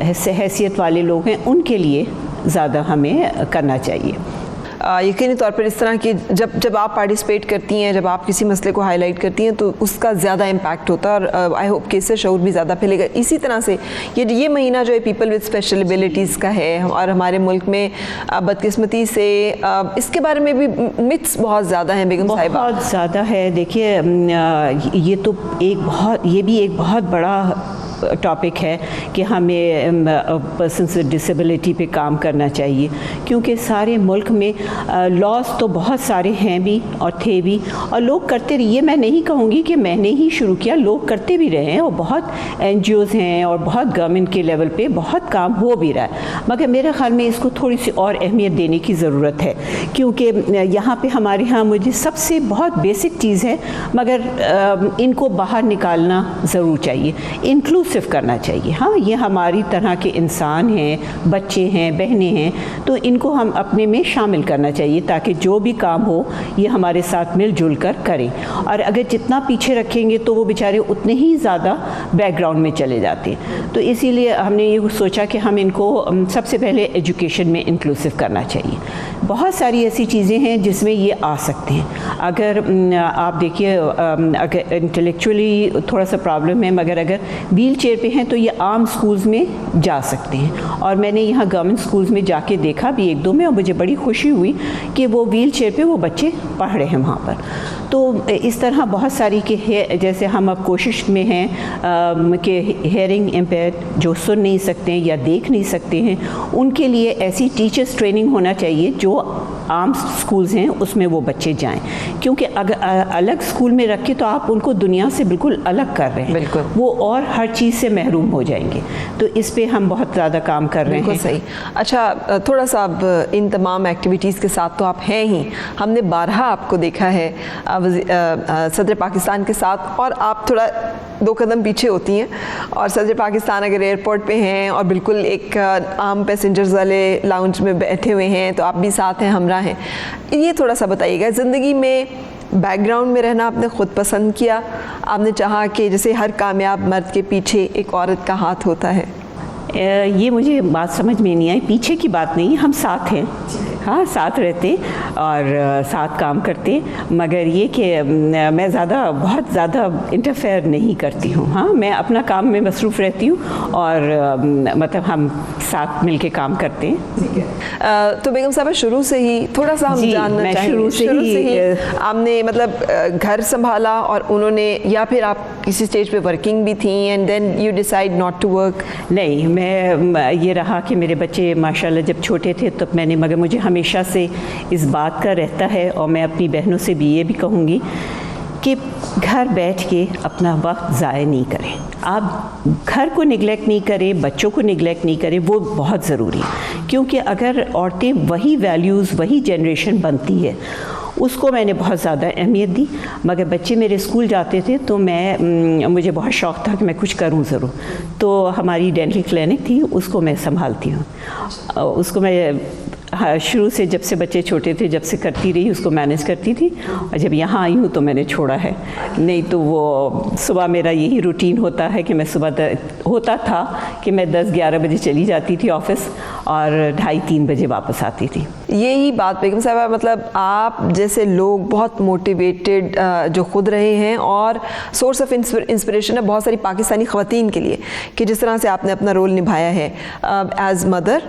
हैसियत वाले लोग हैं उनके लिए ज़्यादा हमें करना चाहिए। यकीनी तौर पर इस तरह की जब आप पार्टिसिपेट करती हैं, जब आप किसी मसले को हाईलाइट करती हैं तो उसका ज़्यादा इम्पैक्ट होता है और आई होप कि इससे शऊर भी ज़्यादा फैलेगा। इसी तरह से ये महीना जो है पीपल विद स्पेशल एबिलिटीज़ का है और हमारे मुल्क में बदकिस्मती से इसके बारे में भी मिथ्स बहुत ज़्यादा हैं बेगम साहिबा। बहुत ज़्यादा है। देखिए ये भी एक बहुत बड़ा टॉपिक है कि हमें पर्सन से डिसेबिलिटी पे काम करना चाहिए, क्योंकि सारे मुल्क में लॉज तो बहुत सारे हैं भी और थे भी और लोग करते रहे। ये मैं नहीं कहूँगी कि मैंने ही शुरू किया, लोग करते भी रहे हैं और बहुत NGOs हैं और बहुत गवर्नमेंट के लेवल पे बहुत काम हो भी रहा है। मगर मेरे ख्याल में इसको थोड़ी सी और अहमियत देने की ज़रूरत है, क्योंकि यहाँ पे हमारे यहाँ मुझे सबसे बहुत बेसिक चीज़ है मगर इनको बाहर निकालना ज़रूर चाहिए, इंक्लूसिव करना चाहिए। हाँ, ये हमारी तरह के इंसान हैं, बच्चे हैं, बहनें हैं, तो इनको हम अपने में शामिल करना चाहिए ताकि जो भी काम हो ये हमारे साथ मिलजुल कर करें। और अगर जितना पीछे रखेंगे तो वो बेचारे उतने ही ज़्यादा बैकग्राउंड में चले जाते हैं। तो इसीलिए हमने ये सोचा कि हम इनको सबसे पहले एजुकेशन में इंक्लूसिव करना चाहिए। बहुत सारी ऐसी चीज़ें हैं जिसमें ये आ सकते हैं। अगर आप देखिए अगर इंटेलेक्चुअली थोड़ा सा प्रॉब्लम है मगर अगर व्हील चेयर पे हैं तो ये आम स्कूल्स में जा सकते हैं। और मैंने यहाँ गवर्नमेंट स्कूल्स में जाके देखा भी एक दो में और मुझे बड़ी खुशी हुई कि वो व्हील चेयर पे वो बच्चे पढ़ रहे हैं वहाँ पर। तो इस तरह बहुत सारी के जैसे हम अब कोशिश में हैं कि हेयरिंग इम्पेयर्ड जो सुन नहीं सकते हैं या देख नहीं सकते हैं उनके लिए ऐसी टीचर्स ट्रेनिंग होना चाहिए जो आम स्कूल्स हैं उसमें वो बच्चे जाएं, क्योंकि अगर अलग स्कूल में रखें तो आप उनको दुनिया से बिल्कुल अलग कर रहे हैं। बिल्कुल, वो और हर चीज़ से महरूम हो जाएंगे। तो इस पे हम बहुत ज़्यादा काम कर रहे हैं। सही। अच्छा, थोड़ा सा अब इन तमाम एक्टिविटीज़ के साथ तो आप हैं ही, हमने बारहा आपको देखा है सदर पाकिस्तान के साथ और आप थोड़ा 2 कदम पीछे होती हैं और सदर पाकिस्तान अगर एयरपोर्ट पे हैं और बिल्कुल एक आम पैसेंजर्स वाले लाउंज में बैठे हुए हैं तो आप भी साथ हैं, हमरा हैं। ये थोड़ा सा बताइएगा, ज़िंदगी में बैकग्राउंड में रहना आपने ख़ुद पसंद किया, आपने चाहा कि जैसे हर कामयाब मर्द के पीछे एक औरत का हाथ होता है? ये मुझे बात समझ में नहीं आई। पीछे की बात नहीं, हम साथ हैं, हाँ साथ रहते और साथ काम करते, मगर ये कि मैं बहुत ज़्यादा इंटरफेयर नहीं करती हूँ। हाँ, मैं अपना काम में मसरूफ़ रहती हूँ और मतलब हम साथ मिलके काम करते हैं। तो बेगम साहब शुरू से ही थोड़ा सा हम जानना चाहेंगे, शुरू से ही आपने मतलब घर संभाला और उन्होंने, या फिर आप किसी स्टेज पे वर्किंग भी थी and then you decide not to work? नहीं, मैं ये रहा कि मेरे बच्चे माशाल्लाह जब छोटे थे तब मैंने, मगर मुझे हमेशा से इस बात का रहता है और मैं अपनी बहनों से भी ये भी कहूँगी कि घर बैठ के अपना वक्त ज़ाया नहीं करें। आप घर को निगलेक्ट नहीं करें, बच्चों को निगलेक्ट नहीं करें, वो बहुत ज़रूरी है। क्योंकि अगर औरतें वही वैल्यूज़, वही जनरेशन बनती है, उसको मैंने बहुत ज़्यादा अहमियत दी। मगर बच्चे मेरे स्कूल जाते थे तो मुझे बहुत शौक़ था कि मैं कुछ करूं ज़रूर। तो हमारी डेंटल क्लिनिक थी, उसको मैं संभालती हूँ। उसको मैं शुरू से जब से बच्चे छोटे थे जब से करती रही, उसको मैनेज करती थी। और जब यहाँ आई हूँ तो मैंने छोड़ा है, नहीं तो वो सुबह मेरा यही रूटीन होता है कि मैं सुबह होता था कि मैं 10-11 बजे चली जाती थी ऑफ़िस और 2:30-3 बजे वापस आती थी। यही बात बेगम साहबा, मतलब आप जैसे लोग बहुत मोटिवेटेड जो खुद रहे हैं और सोर्स ऑफ इंस्पिरेशन है बहुत सारी पाकिस्तानी ख़वातीन के लिए कि जिस तरह से आपने अपना रोल निभाया है एज़ मदर,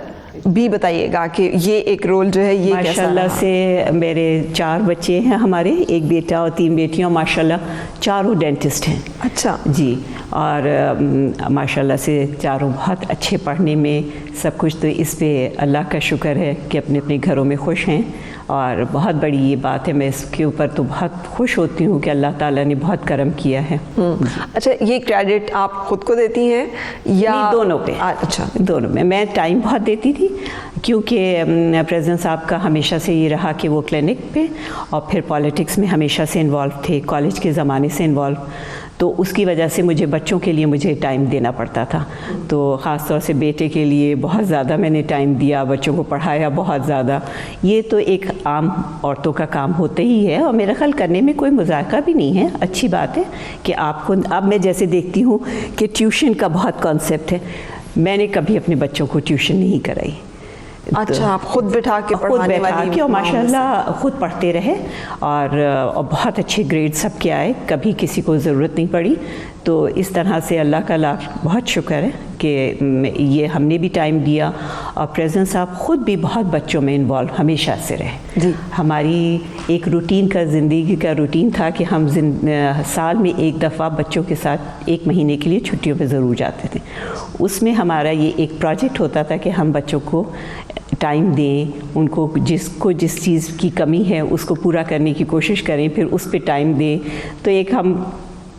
भी बताइएगा कि ये एक रोल जो है ये माशाल्लाह से मेरे 4 बच्चे हैं हमारे, एक बेटा और 3 बेटियां, माशाल्लाह चारों डेंटिस्ट हैं। अच्छा जी। और माशाल्लाह से चारों बहुत अच्छे पढ़ने में सब कुछ। तो इस पे अल्लाह का शुक्र है कि अपने अपने घरों में खुश हैं और बहुत बड़ी ये बात है। मैं इसके ऊपर तो बहुत खुश होती हूँ कि अल्लाह ताला ने बहुत करम किया है। अच्छा, ये क्रेडिट आप खुद को देती हैं या नहीं, दोनों पे? अच्छा, दोनों में। मैं टाइम बहुत देती थी क्योंकि प्रेसिडेंट साहब का हमेशा से ये रहा कि वो क्लिनिक पे और फिर पॉलिटिक्स में हमेशा से इन्वॉल्व थे, कॉलेज के ज़माने से इन्वॉल्व, तो उसकी वजह से मुझे बच्चों के लिए मुझे टाइम देना पड़ता था। तो ख़ास तौर से बेटे के लिए बहुत ज़्यादा मैंने टाइम दिया, बच्चों को पढ़ाया बहुत ज़्यादा। ये तो एक आम औरतों का काम होता ही है और मेरा ख्याल करने में कोई मजाका भी नहीं है। अच्छी बात है कि आपको, अब मैं जैसे देखती हूँ कि ट्यूशन का बहुत कॉन्सेप्ट है, मैंने कभी अपने बच्चों को ट्यूशन नहीं कराई। अच्छा, आप खुद बैठा के पढ़ाने वाली? और माशाल्लाह खुद पढ़ते रहे और बहुत अच्छे ग्रेड सबके आए, कभी किसी को ज़रूरत नहीं पड़ी। तो इस तरह से अल्लाह का लाख बहुत शुक्र है कि ये हमने भी टाइम दिया और प्रेसिडेंट साहब ख़ुद भी बहुत बच्चों में इन्वॉल्व हमेशा से रहे जी। हमारी एक रूटीन का, ज़िंदगी का रूटीन था कि हम साल में एक दफ़ा बच्चों के साथ 1 महीने के लिए छुट्टियों पे ज़रूर जाते थे। उसमें हमारा ये एक प्रोजेक्ट होता था कि हम बच्चों को टाइम दें, उनको जिस चीज़ की कमी है उसको पूरा करने की कोशिश करें, फिर उस पे टाइम दें। तो एक हम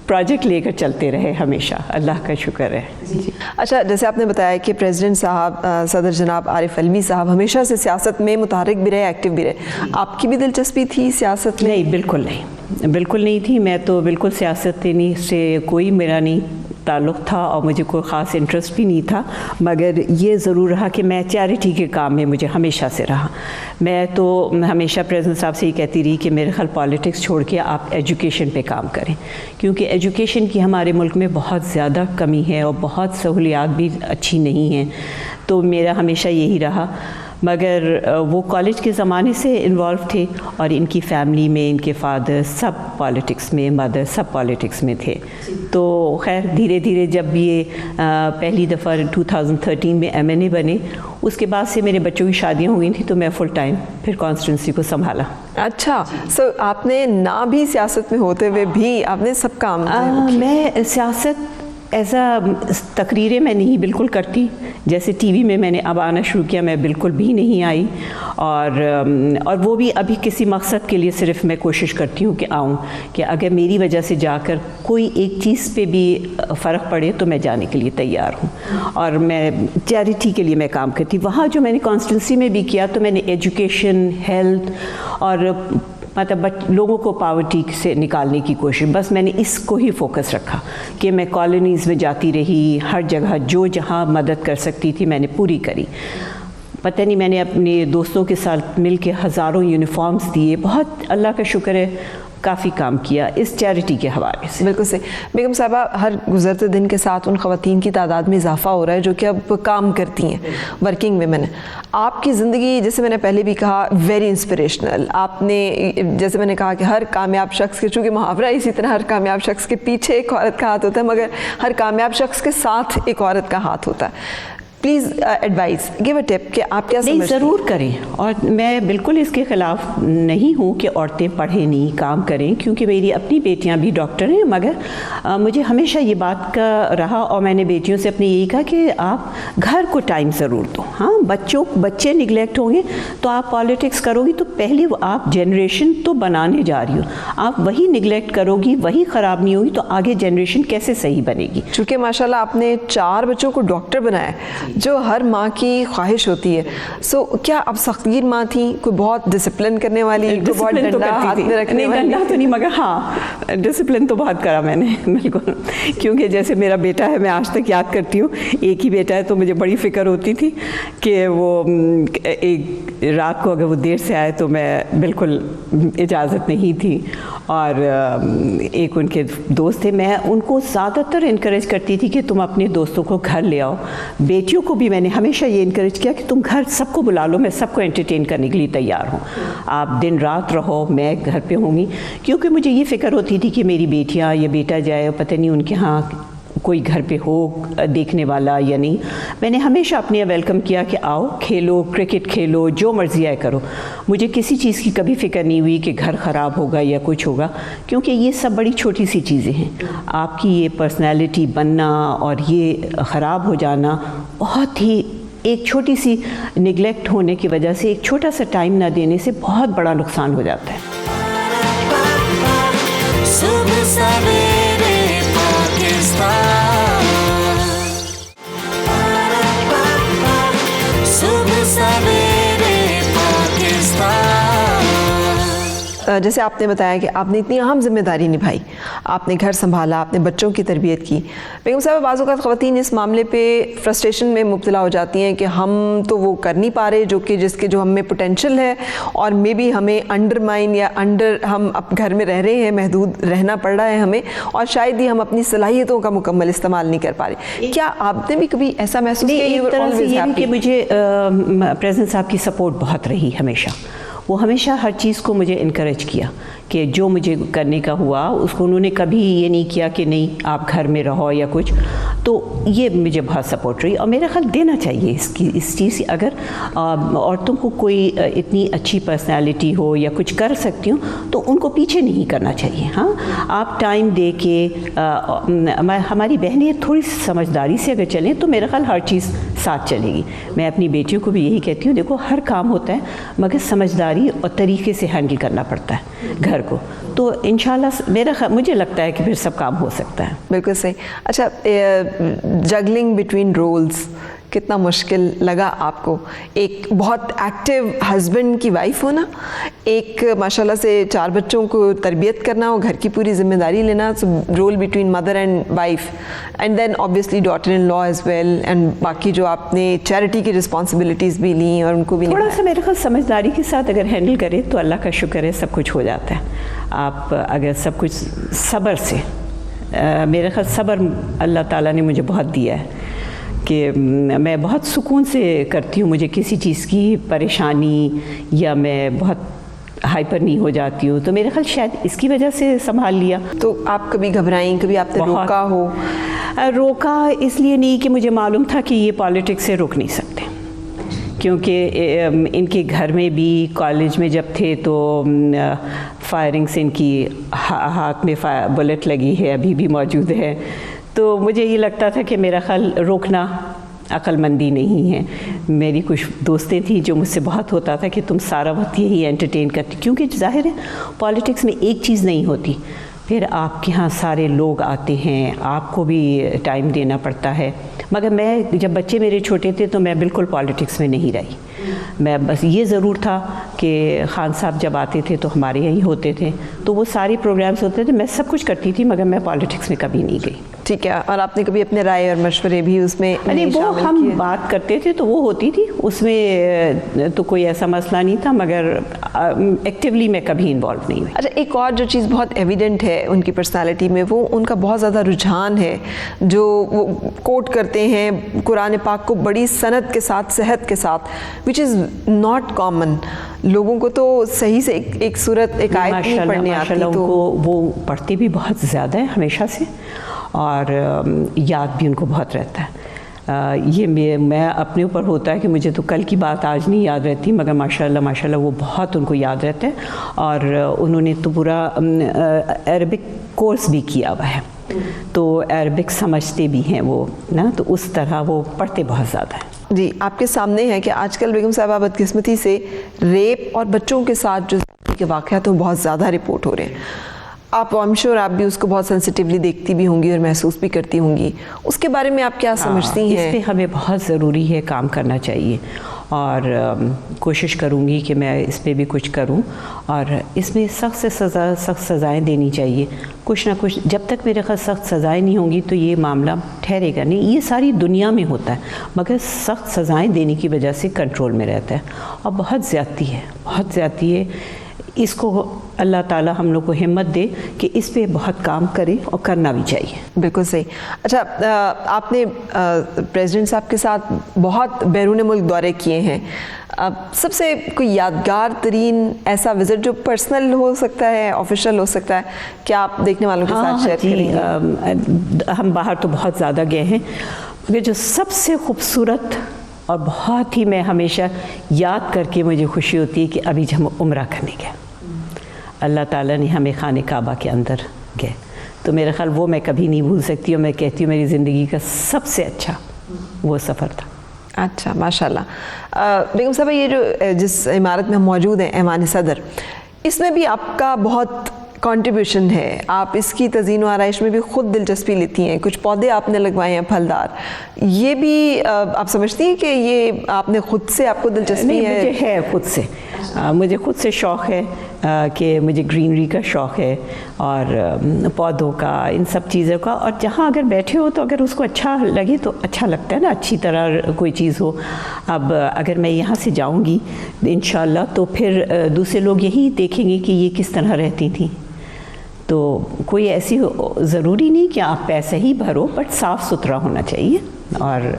प्रोजेक्ट लेकर चलते रहे हमेशा, अल्लाह का शुक्र है जी। अच्छा, जैसे आपने बताया कि प्रेसिडेंट साहब, सदर जनाब आरिफ अलवी साहब हमेशा से सियासत में मुतहरिक भी रहे, एक्टिव भी रहे। आपकी भी दिलचस्पी थी सियासत में? नहीं, बिल्कुल नहीं, बिल्कुल नहीं थी। मैं तो बिल्कुल सियासत से कोई मेरा नहीं ताल्लुक़ था और मुझे कोई ख़ास इंटरेस्ट भी नहीं था, मगर ये ज़रूर रहा कि मैं चैरिटी के काम में मुझे हमेशा से रहा। मैं तो हमेशा प्रेसिडेंट साहब से ये कहती रही कि मेरे ख्याल पॉलिटिक्स छोड़ के आप एजुकेशन पे काम करें, क्योंकि एजुकेशन की हमारे मुल्क में बहुत ज़्यादा कमी है और बहुत सहूलियात भी अच्छी नहीं हैं। तो मेरा हमेशा यही रहा, मगर वो कॉलेज के ज़माने से इन्वॉल्व थे और इनकी फैमिली में इनके फादर सब पॉलिटिक्स में, मदर सब पॉलिटिक्स में थे। तो खैर धीरे धीरे जब ये पहली दफ़ा 2013 में MNA बने, उसके बाद से मेरे बच्चों की शादियाँ हो गई थी, तो मैं फुल टाइम फिर कॉन्स्टिट्यूंसी को संभाला। अच्छा, सो आपने ना भी सियासत में होते हुए भी आपने सब काम? मैं सियासत ऐसा तकरीरें मैं नहीं बिल्कुल करती, जैसे टीवी में मैंने अब आना शुरू किया, मैं बिल्कुल भी नहीं आई। और वो भी अभी किसी मकसद के लिए सिर्फ मैं कोशिश करती हूँ कि आऊँ, कि अगर मेरी वजह से जाकर कोई एक चीज़ पे भी फ़र्क पड़े तो मैं जाने के लिए तैयार हूँ। और मैं चैरिटी के लिए मैं काम करती। वहाँ जो मैंने कॉन्स्टिट्यूंसी में भी किया, तो मैंने एजुकेशन, हेल्थ और मतलब लोगों को पॉवर्टी से निकालने की कोशिश, बस मैंने इसको ही फोकस रखा कि मैं कॉलोनीज़ में जाती रही, हर जगह जो जहाँ मदद कर सकती थी मैंने पूरी करी। पता नहीं, मैंने अपने दोस्तों के साथ मिल के हज़ारों यूनिफॉर्म्स दिए, बहुत अल्लाह का शुक्र है काफ़ी काम किया इस चैरिटी के हवाले से। बिल्कुल सही। बेगम साहबा, हर गुजरते दिन के साथ उन ख़वातीन की तादाद में इजाफा हो रहा है जो कि अब काम करती हैं, वर्किंग वुमेन। आपकी ज़िंदगी, जैसे मैंने पहले भी कहा, वेरी इंस्पिरेशनल। आपने, जैसे मैंने कहा कि हर कामयाब शख्स के, चूँकि मुहावरा इसी तरह, हर कामयाब शख्स के पीछे एक औरत का हाथ होता है, मगर हर कामयाब शख्स के साथ एक औरत का हाथ होता है। Please advice, give a tip कि आप क्या समझते हैं? ज़रूर करें, और मैं बिल्कुल इसके ख़िलाफ़ नहीं हूँ कि औरतें पढ़ें नहीं, काम करें, क्योंकि मेरी अपनी बेटियाँ भी डॉक्टर हैं। मगर मुझे हमेशा ये बात का रहा और मैंने बेटियों से अपने यही कहा कि आप घर को टाइम ज़रूर दो। हाँ, बच्चे निगलेक्ट होंगे तो आप पॉलिटिक्स करोगी तो पहले आप जनरेशन तो बनाने जा रही हो, आप वही निगलेक्ट करोगी, वही ख़राब नहीं होगी तो आगे जनरेशन कैसे सही बनेगी। चूँकि माशाल्लाह आपने 4 बच्चों को डॉक्टर बनाया, जो हर माँ की ख्वाहिश होती है। सो क्या आप सख्तगीर माँ थी, कोई बहुत डिसिप्लिन करने वाली, कोई बहुत डंडा हाथ में रखने वाली? डंडा तो नहीं, मगर हाँ डिसिप्लिन तो बहुत करा मैंने, बिल्कुल। क्योंकि जैसे मेरा बेटा है, मैं आज तक याद करती हूँ, एक ही बेटा है, तो मुझे बड़ी फ़िक्र होती थी कि वो एक रात को अगर वो देर से आए तो मैं बिल्कुल इजाज़त नहीं थी। और एक उनके दोस्त थे, मैं उनको ज़्यादातर इनकरेज करती थी कि तुम अपने दोस्तों को घर ले आओ। बेटियों को भी मैंने हमेशा ये इनकरेज किया कि तुम घर सबको बुला लो, मैं सबको एंटरटेन करने के लिए तैयार हूँ, आप दिन रात रहो, मैं घर पे होंगी। क्योंकि मुझे ये फ़िक्र होती थी कि मेरी बेटियाँ या बेटा जाए, पता नहीं उनके यहाँ कोई घर पे हो देखने वाला या नहीं। मैंने हमेशा अपने वेलकम किया कि आओ खेलो, क्रिकेट खेलो, जो मर्जी आए करो। मुझे किसी चीज़ की कभी फ़िक्र नहीं हुई कि घर ख़राब होगा या कुछ होगा, क्योंकि ये सब बड़ी छोटी सी चीज़ें हैं। आपकी ये पर्सनैलिटी बनना और ये ख़राब हो जाना बहुत ही एक छोटी सी निगलेक्ट होने की वजह से, एक छोटा सा टाइम ना देने से बहुत बड़ा नुकसान हो जाता है। सुबह सवेरे पाकिस्तान, सुबह सवेरे पाकिस्तान। जैसे आपने बताया कि आपने इतनी अहम जिम्मेदारी निभाई, आपने घर संभाला, आपने बच्चों की तरबियत की। बेगम साहब, बाज़ औक़ात ख़वातीन इस मामले पे फ्रस्ट्रेशन में मुब्तला हो जाती हैं कि हम तो वो कर नहीं पा रहे जो हम में पोटेंशियल है, और मे बी हमें अंडरमाइन या हम अब घर में रह रहे हैं, महदूद रहना पड़ रहा है हमें, और शायद ही हम अपनी सलाहियतों का मुकम्मल इस्तेमाल नहीं कर पा रहे। क्या आपने भी कभी ऐसा महसूस किया? एक तरह से ये कि मुझे प्रेसिडेंट साहब की सपोर्ट बहुत रही हमेशा। वो हमेशा हर चीज़ को मुझे इनकरेज किया कि जो मुझे करने का हुआ उसको उन्होंने कभी ये नहीं किया कि नहीं आप घर में रहो या कुछ। तो ये मुझे बहुत सपोर्ट रही, और मेरा ख्याल देना चाहिए इस चीज़ से। अगर औरतों को कोई इतनी अच्छी पर्सनालिटी हो या कुछ कर सकती हूँ तो उनको पीछे नहीं करना चाहिए। हाँ, आप टाइम दे के हमारी बहनें थोड़ी समझदारी से अगर चलें तो मेरा ख्याल हर चीज़ साथ चलेगी। मैं अपनी बेटियों को भी यही कहती हूँ, देखो हर काम होता है मगर समझदारी और तरीके से हैंडल करना पड़ता है घर को, तो इंशाल्लाह मुझे लगता है कि फिर सब काम हो सकता है। बिल्कुल सही। अच्छा, जगलिंग बिटवीन रोल्स कितना मुश्किल लगा आपको? एक बहुत एक्टिव हस्बैंड की वाइफ होना, एक माशाल्लाह से 4 बच्चों को तरबियत करना और घर की पूरी जिम्मेदारी लेना, role between mother and wife, and then obviously daughter in law as well, and बाकी जो आपने चैरिटी की रिस्पॉन्सिबिलिटीज़ भी ली और उनको भी थोड़ा सा मेरे ख्याल समझदारी के साथ अगर हैंडल करें तो अल्लाह का शुक्र है सब कुछ हो जाता है। आप अगर सब कुछ सब्र से, मेरे ख्याल सब्र अल्लाह ताला ने मुझे बहुत दिया है कि मैं बहुत सुकून से करती हूँ। मुझे किसी चीज़ की परेशानी या मैं बहुत हाइपर नहीं हो जाती हूँ, तो मेरे ख्याल शायद इसकी वजह से संभाल लिया। तो आप कभी घबराई, कभी आपने रोका हो? रोका इसलिए नहीं कि मुझे मालूम था कि ये पॉलिटिक्स से रुक नहीं सकते, क्योंकि इनके घर में भी कॉलेज में जब थे तो फायरिंग से इनकी हाथ में बुलेट लगी है, अभी भी मौजूद है। तो मुझे ये लगता था कि मेरा ख्याल रोकना अक्लमंदी नहीं है। मेरी कुछ दोस्तें थी जो मुझसे बहुत होता था कि तुम सारा वक्त यही एंटरटेन करती, क्योंकि जाहिर है पॉलिटिक्स में एक चीज़ नहीं होती, फिर आपके यहाँ सारे लोग आते हैं, आपको भी टाइम देना पड़ता है। मगर मैं जब बच्चे मेरे छोटे थे तो मैं बिल्कुल पॉलिटिक्स में नहीं रही। मैं बस ये ज़रूर था कि खान साहब जब आते थे तो हमारे यहीं होते थे, तो वो सारे प्रोग्राम्स होते थे, मैं सब कुछ करती थी, मगर मैं पॉलिटिक्स में कभी नहीं गई। ठीक है। और आपने कभी अपने राय और मशवरे भी उसमें नहीं, वो हम बात करते थे तो वो होती थी, उसमें तो कोई ऐसा मसला नहीं था, मगर एक्टिवली मैं कभी इन्वॉल्व नहीं हुई। अच्छा, एक और जो चीज़ बहुत एविडेंट है उनकी पर्सनालिटी में, वो उनका बहुत ज़्यादा रुझान है जो वो कोट करते हैं कुरान पाक को बड़ी सनत के साथ, सेहत के साथ, विच इज़ नॉट कॉमन। लोगों को तो सही से एक सूरत, एक आयत नहीं पढ़ने आती, तो वो पढ़ते भी बहुत ज़्यादा है हमेशा से, और याद भी उनको बहुत रहता है। ये मैं अपने ऊपर होता है कि मुझे तो कल की बात आज नहीं याद रहती, मगर माशाल्लाह वो बहुत उनको याद रहता है। और उन्होंने तो पूरा अरबिक कोर्स भी किया हुआ है, तो अरबिक समझते भी हैं वो ना, तो उस तरह वो पढ़ते बहुत ज़्यादा है। जी, आपके सामने है कि आजकल बेगम साहबा बदकिस्मती से रेप और बच्चों के साथ जो के वाक़यात तो बहुत ज़्यादा रिपोर्ट हो रहे हैं। आप, आई एम श्योर आप भी उसको बहुत सेंसिटिवली देखती भी होंगी और महसूस भी करती होंगी। उसके बारे में आप क्या समझती हैं? इस पे हमें बहुत ज़रूरी है काम करना चाहिए, और कोशिश करूँगी कि मैं इस पे भी कुछ करूँ, और इसमें सख्त सज़ाएँ देनी चाहिए। कुछ ना कुछ, जब तक मेरे ख्याल सख्त सज़ाएँ नहीं होंगी तो ये मामला ठहरेगा नहीं। ये सारी दुनिया में होता है, मगर सख्त सज़ाएँ देने की वजह से कंट्रोल में रहता है। और बहुत ज़्यादती है, बहुत ज़्यादती है। इसको अल्लाह ताला हम लोग को हिम्मत दे कि इस पे बहुत काम करें और करना भी चाहिए। बिल्कुल सही। अच्छा, आपने प्रेसिडेंट साहब के साथ बहुत बैरून मुल्क दौरे किए हैं, सबसे कोई यादगार तरीन ऐसा विज़िट जो पर्सनल हो सकता है, ऑफिशियल हो सकता है, क्या आप देखने वालों के साथ शेयर करेंगे? हम बाहर तो बहुत ज़्यादा गए हैं, मगर जो सबसे खूबसूरत और बहुत ही मैं हमेशा याद करके मुझे खुशी होती है कि अभी जब हम उम्रा करने गए, अल्लाह ताला ने हमें खाने काबा के अंदर गए, तो मेरा ख्याल वो मैं कभी नहीं भूल सकती और मैं कहती हूँ मेरी ज़िंदगी का सबसे अच्छा वो सफ़र था। अच्छा, माशाल्लाह। बेगम साहब, ये जो जिस इमारत में हम मौजूद हैं, ऐवान सदर, इसमें भी आपका बहुत कंट्रीब्यूशन है, आप इसकी तज़ीन व आराइश में भी ख़ुद दिलचस्पी लेती हैं, कुछ पौधे आपने लगवाए हैं फलदार, ये भी आप समझती हैं कि ये आपने ख़ुद से, आपको दिलचस्पी है? मुझे है खुद से, मुझे खुद से शौक़ है कि मुझे ग्रीनरी का शौक़ है और पौधों का, इन सब चीज़ों का, और जहाँ अगर बैठे हो तो अगर उसको अच्छा लगे तो अच्छा लगता है ना, अच्छी तरह कोई चीज़ हो। अब अगर मैं यहाँ से जाऊँगी इंशाल्लाह तो फिर दूसरे लोग यही देखेंगे कि ये किस तरह रहती थी, तो कोई ऐसी ज़रूरी नहीं कि आप पैसे ही भरो, बट साफ़ सुथरा होना चाहिए और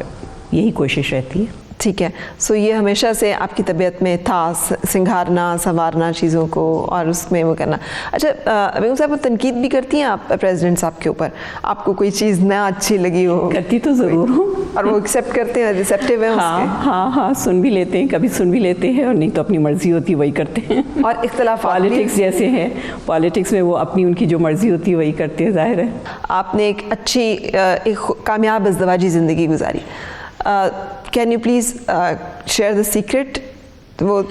यही कोशिश रहती है। ठीक है, सो ये हमेशा से आपकी तबीयत में था, सिंगारना, संवारना चीज़ों को और उसमें वो करना। अच्छा, बेगम साहब, तनकीद भी करती हैं आप प्रेसिडेंट साहब के ऊपर? आपको कोई चीज़ ना अच्छी लगी हो? करती तो ज़रूर हूँ। और वो एक्सेप्ट करते हैं, रिसेप्टिव है उसके? हाँ, सुन भी लेते हैं, कभी सुन भी लेते हैं, और नहीं तो अपनी मर्ज़ी होती है वही करते हैं। और इख्तलाफ पॉलिटिक्स जैसे हैं, पॉलिटिक्स में वो अपनी उनकी जो मर्ज़ी होती है वही करते हैं, ज़ाहिर है। आपने एक अच्छी, एक कामयाब इज़्दिवाजी ज़िंदगी गुजारी, can you please share the secret? वो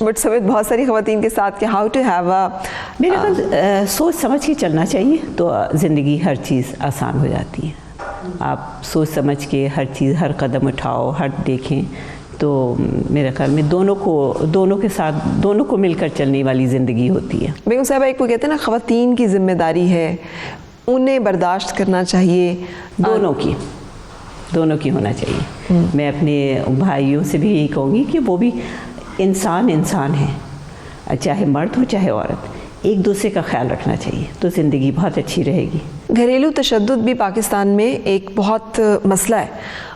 बट समेत बहुत सारी ख़वातीन के साथ कि हाउ टू हैव अ, मेरे ख्याल सोच समझ के चलना चाहिए तो ज़िंदगी हर चीज़ आसान हो जाती है। आप सोच समझ के हर चीज़, हर कदम उठाओ, हर देखें, तो मेरे ख्याल में दोनों के साथ, दोनों को मिलकर चलने वाली ज़िंदगी होती है। बेगम साहब, एक वो कहते हैं ना, ख़वातीन की ज़िम्मेदारी है, उन्हें बर्दाश्त करना चाहिए, दोनों की होना चाहिए। मैं अपने भाइयों से भी यही कहूँगी कि वो भी इंसान है, चाहे मर्द हो चाहे औरत, एक दूसरे का ख्याल रखना चाहिए तो ज़िंदगी बहुत अच्छी रहेगी। घरेलू तशद्दुद भी पाकिस्तान में एक बहुत मसला है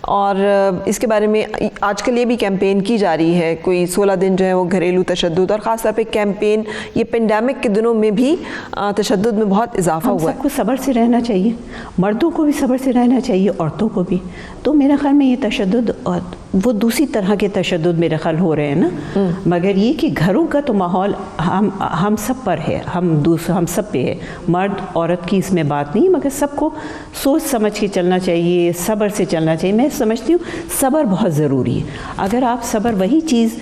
और इसके बारे में आजकल ये भी कैंपेन की जा रही है, कोई 16 दिन जो है वो घरेलू तशद्दुद, और ख़ास तौर पे कैंपेन ये पेंडेमिक के दिनों में भी तशद्दुद में बहुत इजाफा हुआ है। सबको सब्र से रहना चाहिए, मर्दों को भी सब्र से रहना चाहिए, औरतों को भी। तो मेरे ख्याल में ये तशद्दुद और वो दूसरी तरह के तशद्दुद मेरे ख्याल हो रहे हैं ना, मगर ये कि घरों का तो माहौल हम सब पर है, हम सब पे है, मर्द औरत की इसमें बात नहीं, मगर सबको सोच समझ के चलना चाहिए, सब्र से चलना चाहिए। मैं समझती हूँ सब्र बहुत ज़रूरी है। अगर आप सब्र, वही चीज़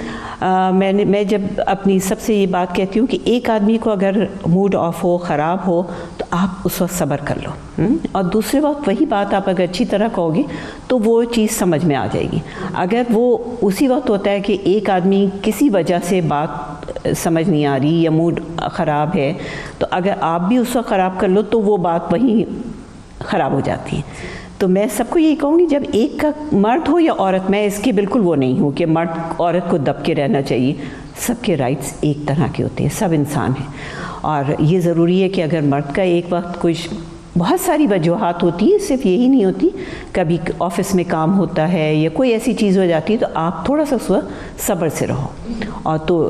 मैं जब अपनी सबसे ये बात कहती हूँ कि एक आदमी को अगर मूड ऑफ हो, ख़राब हो, तो आप उस वक्त सब्र कर लो, और दूसरे वक्त वही बात आप अगर अच्छी तरह कहोगे तो वो चीज़ समझ में आ जाएगी। अगर वो उसी वक्त होता है कि एक आदमी किसी वजह से बात समझ नहीं आ रही या मूड ख़राब है, तो अगर आप भी उस वक्त ख़राब कर लो तो वो बात वहीं ख़राब हो जाती है। तो मैं सबको यही कहूँगी, जब एक का मर्द हो या औरत, मैं इसकी बिल्कुल वो नहीं हूँ कि मर्द औरत को दब के रहना चाहिए, सबके राइट्स एक तरह के होते हैं, सब इंसान हैं। और ये ज़रूरी है कि अगर मर्द का एक वक्त कुछ, बहुत सारी वजूहात होती है, सिर्फ यही नहीं होती, कभी ऑफिस में काम होता है या कोई ऐसी चीज़ हो जाती है, तो आप थोड़ा सा सब्र से रहो और तो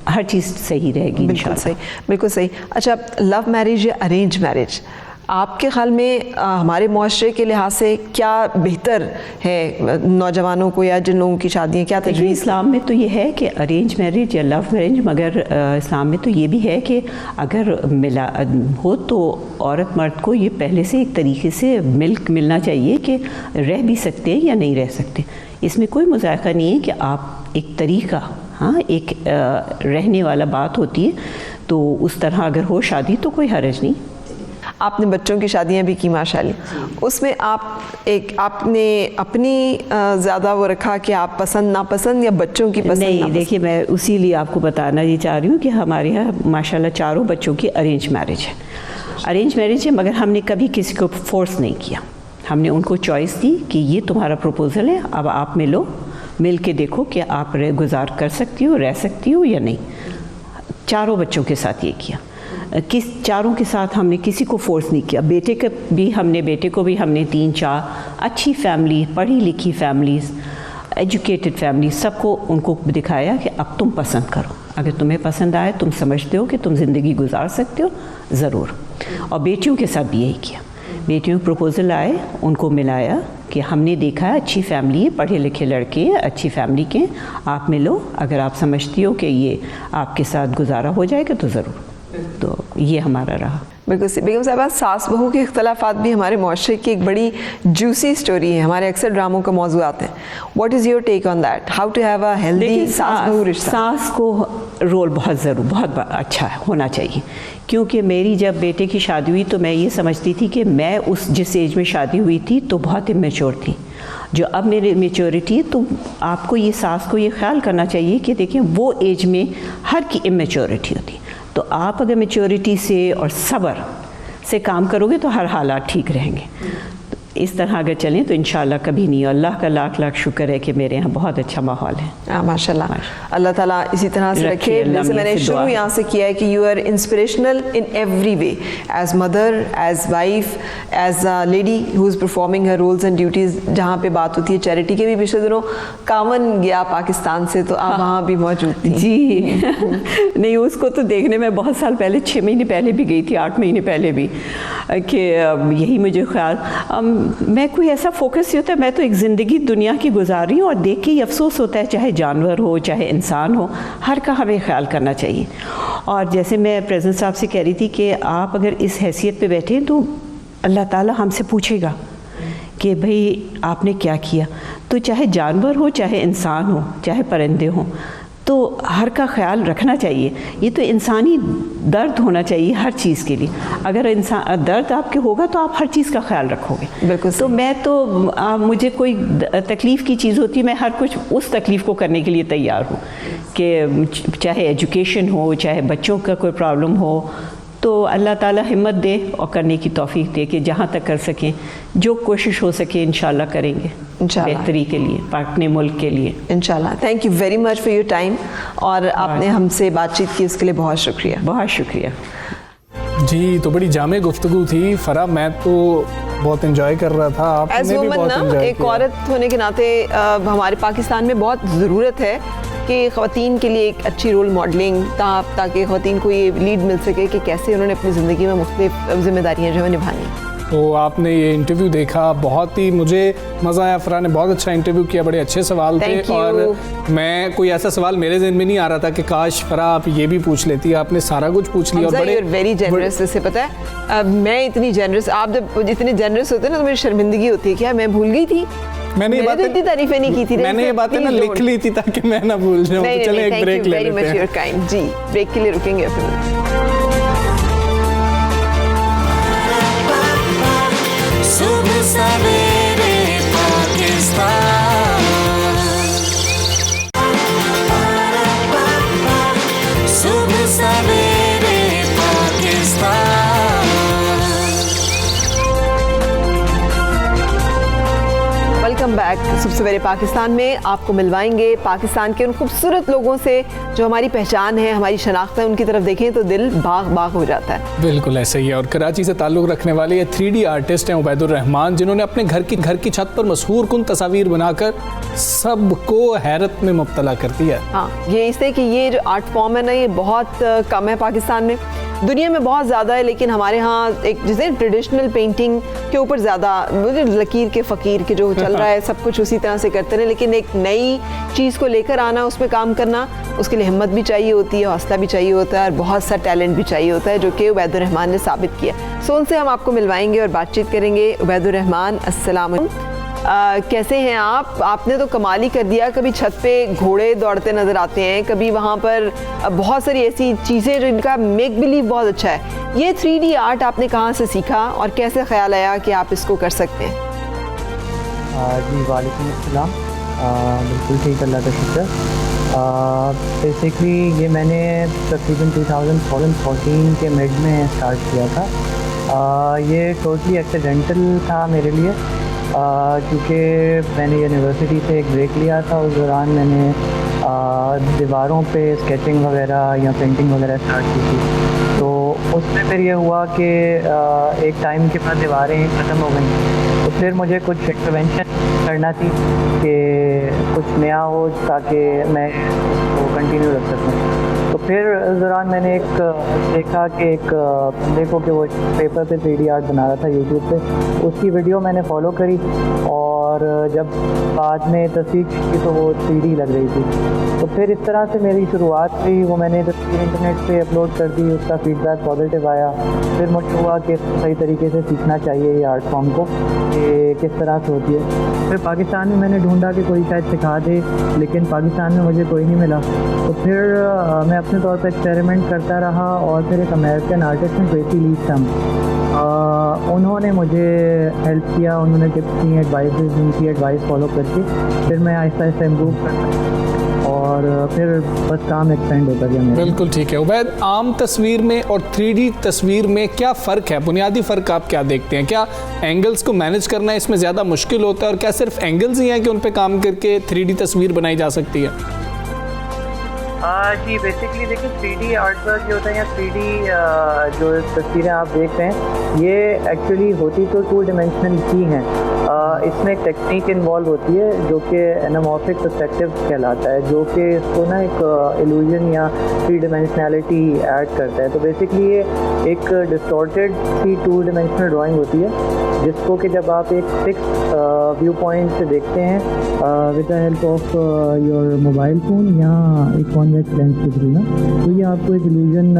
हर चीज़ सही रहेगी। बिल्कुल सही, बिल्कुल सही। अच्छा, लव मैरिज या अरेंज मैरिज, आपके ख्याल में हमारे माशरे के लिहाज से क्या बेहतर है नौजवानों को, या जिन लोगों की शादियाँ, क्या तजवीज़? इस्लाम में तो ये है कि अरेंज मैरिज या लव मैरिज, मगर इस्लाम में तो ये भी है कि अगर मिला हो तो औरत मर्द को ये पहले से एक तरीके से मिलना चाहिए कि रह भी सकते हैं या नहीं रह सकते। इसमें कोई मुज़ायक़ा नहीं है कि आप एक तरीका, हाँ, एक रहने वाला बात होती है, तो उस तरह अगर हो शादी तो कोई हर्ज नहीं। आपने बच्चों की शादियां भी की माशाल्लाह, उसमें आपने अपनी ज़्यादा वो रखा कि आप पसंद नापसंद या बच्चों की पसंद? नहीं, देखिए मैं उसी लिए आपको बताना ये चाह रही हूँ कि हमारे यहाँ माशाल्लाह चारों बच्चों की अरेंज मैरिज है। अरेंज मैरिज है, मगर हमने कभी किसी को फोर्स नहीं किया। हमने उनको चॉइस दी कि ये तुम्हारा प्रपोज़ल है, अब आप मिल के देखो कि आप गुजार कर सकती हो, रह सकती हो या नहीं। चारों बच्चों के साथ ये किया। चारों के साथ हमने किसी को फोर्स नहीं किया। बेटे को भी हमने 3-4 अच्छी फैमिली, पढ़ी लिखी फैमिलीज़, एजुकेटेड फैमिली, सबको उनको दिखाया कि अब तुम पसंद करो, अगर तुम्हें पसंद आए, तुम समझते हो कि तुम ज़िंदगी गुजार सकते हो, ज़रूर। और बेटियों के साथ भी यही किया। बेटियों को प्रपोज़ल आए, उनको मिलाया कि हमने देखा है अच्छी फैमिली है, पढ़े लिखे लड़के अच्छी फैमिली के, आप मिलो, अगर आप समझती हो कि ये आपके साथ गुजारा हो जाएगा तो ज़रूर। तो ये हमारा रहा। बिल्कुल बेगम साहबा, सास बहू के इख्तलाफात भी हमारे माशरे की एक बड़ी जूसी स्टोरी है, हमारे अक्सर ड्रामों का मौजू आते हैं। What is your take on that? How to have a healthy सास बहू रिश्ता? सास को रोल बहुत अच्छा होना चाहिए, क्योंकि मेरी जब बेटे की शादी हुई तो मैं ये समझती थी कि मैं जिस एज में शादी हुई थी तो बहुत इमेच्योर थी। जो अब मेरी मेच्योरिटी, तो आपको ये सास को ये ख्याल करना चाहिए कि देखिए वो एज में हर की इमेच्योरिटी होती, तो आप अगर मेच्योरिटी से और सब्र से काम करोगे तो हर हालात ठीक रहेंगे। तो इस तरह अगर चलें तो इंशाल्लाह कभी नहीं। अल्लाह का लाख लाख शुक्र है कि मेरे यहाँ बहुत अच्छा माहौल है। माशाल्लाह, अल्लाह ताला इसी तरह से रखे। जैसे मैंने शुरू यहाँ से किया है कि you are inspirational in every way, as mother, as wife, as a lady who is performing her roles and duties. जहाँ पे बात होती है चैरिटी के भी, पिछले दिनों कावन गया पाकिस्तान से, तो आप वहाँ भी मौजूद थी। जी नहीं, उसको तो देखने में बहुत साल पहले, 6 महीने पहले भी गई थी, 8 महीने पहले भी, कि यही मुझे ख्याल, मैं कोई ऐसा फोकस नहीं होता, मैं तो एक ज़िंदगी दुनिया की गुजार रही हूँ और देख के ही अफसोस होता है, चाहे जानवर हो चाहे इंसान हो, हर का हमें ख्याल करना चाहिए। और जैसे मैं प्रेसिडेंट साहब से कह रही थी कि आप अगर इस हैसियत पे बैठे तो अल्लाह ताला हमसे पूछेगा कि भाई आपने क्या किया। तो चाहे जानवर हो, चाहे इंसान हो, चाहे परिंदे हों, तो हर का ख्याल रखना चाहिए। ये तो इंसानी दर्द होना चाहिए हर चीज़ के लिए। अगर इंसान दर्द आपके होगा तो आप हर चीज़ का ख्याल रखोगे। बिल्कुल। तो मैं तो मुझे कोई तकलीफ़ की चीज़ होती है, मैं हर कुछ उस तकलीफ़ को करने के लिए तैयार हूँ, कि चाहे एजुकेशन हो, चाहे बच्चों का कोई प्रॉब्लम हो, तो अल्लाह ताला हिम्मत दे और करने की तौफीक दे कि जहाँ तक कर सकें, जो कोशिश हो सके इंशाल्लाह करेंगे, बेहतरी के लिए, अपने मुल्क के लिए इंशाल्लाह। Thank you very much for your time, और आपने हमसे बातचीत की उसके लिए बहुत शुक्रिया। बहुत शुक्रिया जी। तो बड़ी जामे गुफ्तगू थी फरा, मैं तो बहुत एंजॉय कर रहा था, आपने भी बहुत एंजॉय किया। एक औरत होने के नाते हमारे पाकिस्तान में बहुत ज़रूरत है कि ख़वातीन के लिए एक अच्छी रोल मॉडलिंग, ताकि ख़वातीन को ये लीड मिल सके कि कैसे उन्होंने अपनी ज़िंदगी में मुख्तलिफ ज़िम्मेदारियाँ जो है निभानी। तो आपने ये इंटरव्यू देखा, बहुत ही मुझे मज़ा आया। फरा ने बहुत अच्छा इंटरव्यू किया, बड़े अच्छे सवाल थे, और मैं कोई ऐसा सवाल मेरे ज़हन में नहीं आ रहा था कि काश फरा आप ये भी पूछ लेती। आपने सारा कुछ पूछ लिया और बड़े वेरी जेनरस। इससे पता है मैं इतनी जेनरस, आप जब इतने जेनरस होते हैं ना तो मेरी शर्मिंदगी होती है, क्या मैं भूल गई थी? मैंने ये बातें इतनी तारीफें नहीं की थी, मैंने ये बातें ना लिख ली थी ताकि मैं ना भूल जाऊं। तो चलें एक ब्रेक ले लेते हैं। जी, ब्रेक के लिए रुकेंगे फिर। सुबह सवेरे पाकिस्तान, सुबह सवेरे पाकिस्तान। Welcome back. सुबह सवेरे पाकिस्तान में आपको मिलवाएंगे पाकिस्तान के उन खूबसूरत लोगों से जो हमारी पहचान है, हमारी शनाख्त है। उनकी तरफ देखें तो दिल बाग बाग हो जाता है। बिल्कुल ऐसे ही है। और कराची से ताल्लुक़ रखने वाले ये 3D आर्टिस्ट हैं उबैदुर रहमान, जिन्होंने अपने घर की छत पर मशहूर कुन तस्वीर बनाकर सबको हैरत में मुब्तला कर दिया। हाँ, ये इससे कि ये जो आर्ट फॉर्म है ना, ये बहुत कम है पाकिस्तान में। दुनिया में बहुत ज़्यादा है, लेकिन हमारे यहाँ एक जैसे ट्रेडिशनल पेंटिंग के ऊपर ज़्यादा लकीर के फ़कीर के जो चल रहा है, सब कुछ उसी तरह से करते हैं। लेकिन एक नई चीज़ को लेकर आना, उसमें काम करना, उसके लिए हिम्मत भी चाहिए होती है, हौसला भी चाहिए होता है, और बहुत सा टैलेंट भी चाहिए होता है, जो कि उबैदुर रहमान ने साबित किया। सो उनसे हम आपको मिलवाएंगे और बातचीत करेंगे। उबैदुर रहमान, अस्सलाम अलैकुम। कैसे हैं आप? आपने तो कमाल ही कर दिया। कभी छत पे घोड़े दौड़ते नज़र आते हैं, कभी वहाँ पर बहुत सारी ऐसी चीज़ें जिनका मेक बिलीव बहुत अच्छा है। ये 3D आर्ट आपने कहाँ से सीखा और कैसे ख्याल आया कि आप इसको कर सकते हैं? जी वालेकुम अस्सलाम। बिल्कुल ठीक, अल्लाह का शुक्र। बेसिकली ये मैंने तकरीबन 2014 के मिड में स्टार्ट किया था। ये टोटली एक्सीडेंटल था मेरे लिए, क्योंकि मैंने यूनिवर्सिटी से एक ब्रेक लिया था। उस दौरान मैंने दीवारों पे स्केचिंग वगैरह या पेंटिंग वगैरह स्टार्ट की थी। तो उसमें फिर ये हुआ कि एक टाइम के बाद दीवारें ख़त्म हो गई, तो फिर मुझे कुछ इंटरवेंशन करना थी कि कुछ नया हो ताकि मैं वो कंटिन्यू रख सकूँ। तो फिर इस दौरान मैंने एक देखा कि एक बंदे को कि वो पेपर पे 3D आर्ट बना रहा था यूट्यूब पे, उसकी वीडियो मैंने फॉलो करी और जब बाद में तस्वीर की तो वो 3D लग रही थी। तो फिर इस तरह से मेरी शुरुआत हुई, वो मैंने तस्वीर इंटरनेट पे अपलोड कर दी, उसका फीडबैक पॉजिटिव आया। फिर मुझे हुआ कि सही तरीके से सीखना चाहिए ये आर्ट फॉर्म को कि किस तरह से होती है। फिर पाकिस्तान में मैंने ढूंढा कि कोई शायद सिखा दे, लेकिन पाकिस्तान में मुझे कोई नहीं मिला। तो फिर मैं अपने तौर पर एक्सपेरिमेंट करता रहा और फिर एक अमेरिकन आर्टिस्ट हैं ट्रेसी लीस्टम, उन्होंने मुझे हेल्प किया, उन्होंने टिप्स दी, एडवाइसेस, उनकी एडवाइस फॉलो करके फिर मैं आहिस्ता आहिस्ता इम्प्रूव करता और फिर बस काम एक्सटेंड होता गया मेरा। बिल्कुल ठीक है उबैद, आम तस्वीर में और 3D तस्वीर में क्या फ़र्क है, बुनियादी फ़र्क आप क्या देखते हैं? क्या एंगल्स को मैनेज करना इसमें ज़्यादा मुश्किल होता है और क्या सिर्फ एंगल्स ही हैं कि उन पे काम करके 3D तस्वीर बनाई जा सकती है? जी बेसिकली देखिए 3D आर्ट वर्क जो होता है या 3D जो तस्वीरें आप देख रहे हैं ये एक्चुअली होती तो 2 डिमेंशनल ही हैं। इसमें एक टेक्निक इन्वॉल्व होती है जो कि एनामॉर्फिक पर्सपेक्टिव कहलाता है, जो कि इसको ना एक इल्यूजन या 3 डिमेंशनैलिटी ऐड करता है। तो बेसिकली ये एक डिस्टॉर्टेड सी 2 डिमेंशनल ड्राइंग होती है जिसको कि जब आप एक फिक्स व्यू पॉइंट से देखते हैं with the help of your mobile phone या एक कॉन्वेक्स लेंस के थ्रू ना, तो ये आपको एक इल्यूजन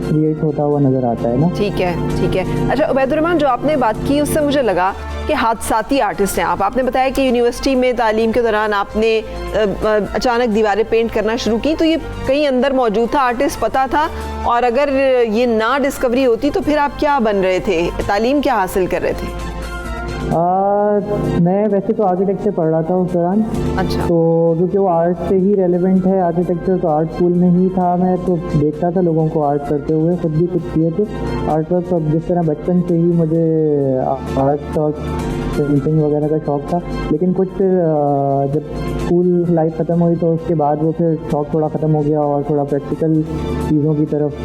क्रिएट होता हुआ नज़र आता है ना। ठीक है, ठीक है। अच्छा उबैदुर्रहमान, जो आपने बात की उससे मुझे लगा कि हादसाती आर्टिस्ट हैं आप। आपने बताया कि यूनिवर्सिटी में तालीम के दौरान आपने अचानक दीवारें पेंट करना शुरू की, तो ये कहीं अंदर मौजूद था, आर्टिस्ट पता था, और अगर ये ना डिस्कवरी होती तो फिर आप क्या बन रहे थे, तालीम क्या हासिल कर रहे थे? मैं वैसे तो आर्किटेक्चर पढ़ रहा था उस दौरान। अच्छा। तो क्योंकि वो आर्ट से ही रेलेवेंट है आर्किटेक्चर, तो आर्ट स्कूल में ही था मैं, तो देखता था लोगों को आर्ट करते हुए, खुद भी कुछ किए थे आर्ट वर्क। तो जिस तरह बचपन से ही मुझे आर्ट और पेंटिंग वगैरह का शौक था, लेकिन कुछ फिर जब स्कूल लाइफ ख़त्म हुई तो उसके बाद वो फिर शौक थोड़ा ख़त्म हो गया और थोड़ा प्रैक्टिकल चीज़ों की तरफ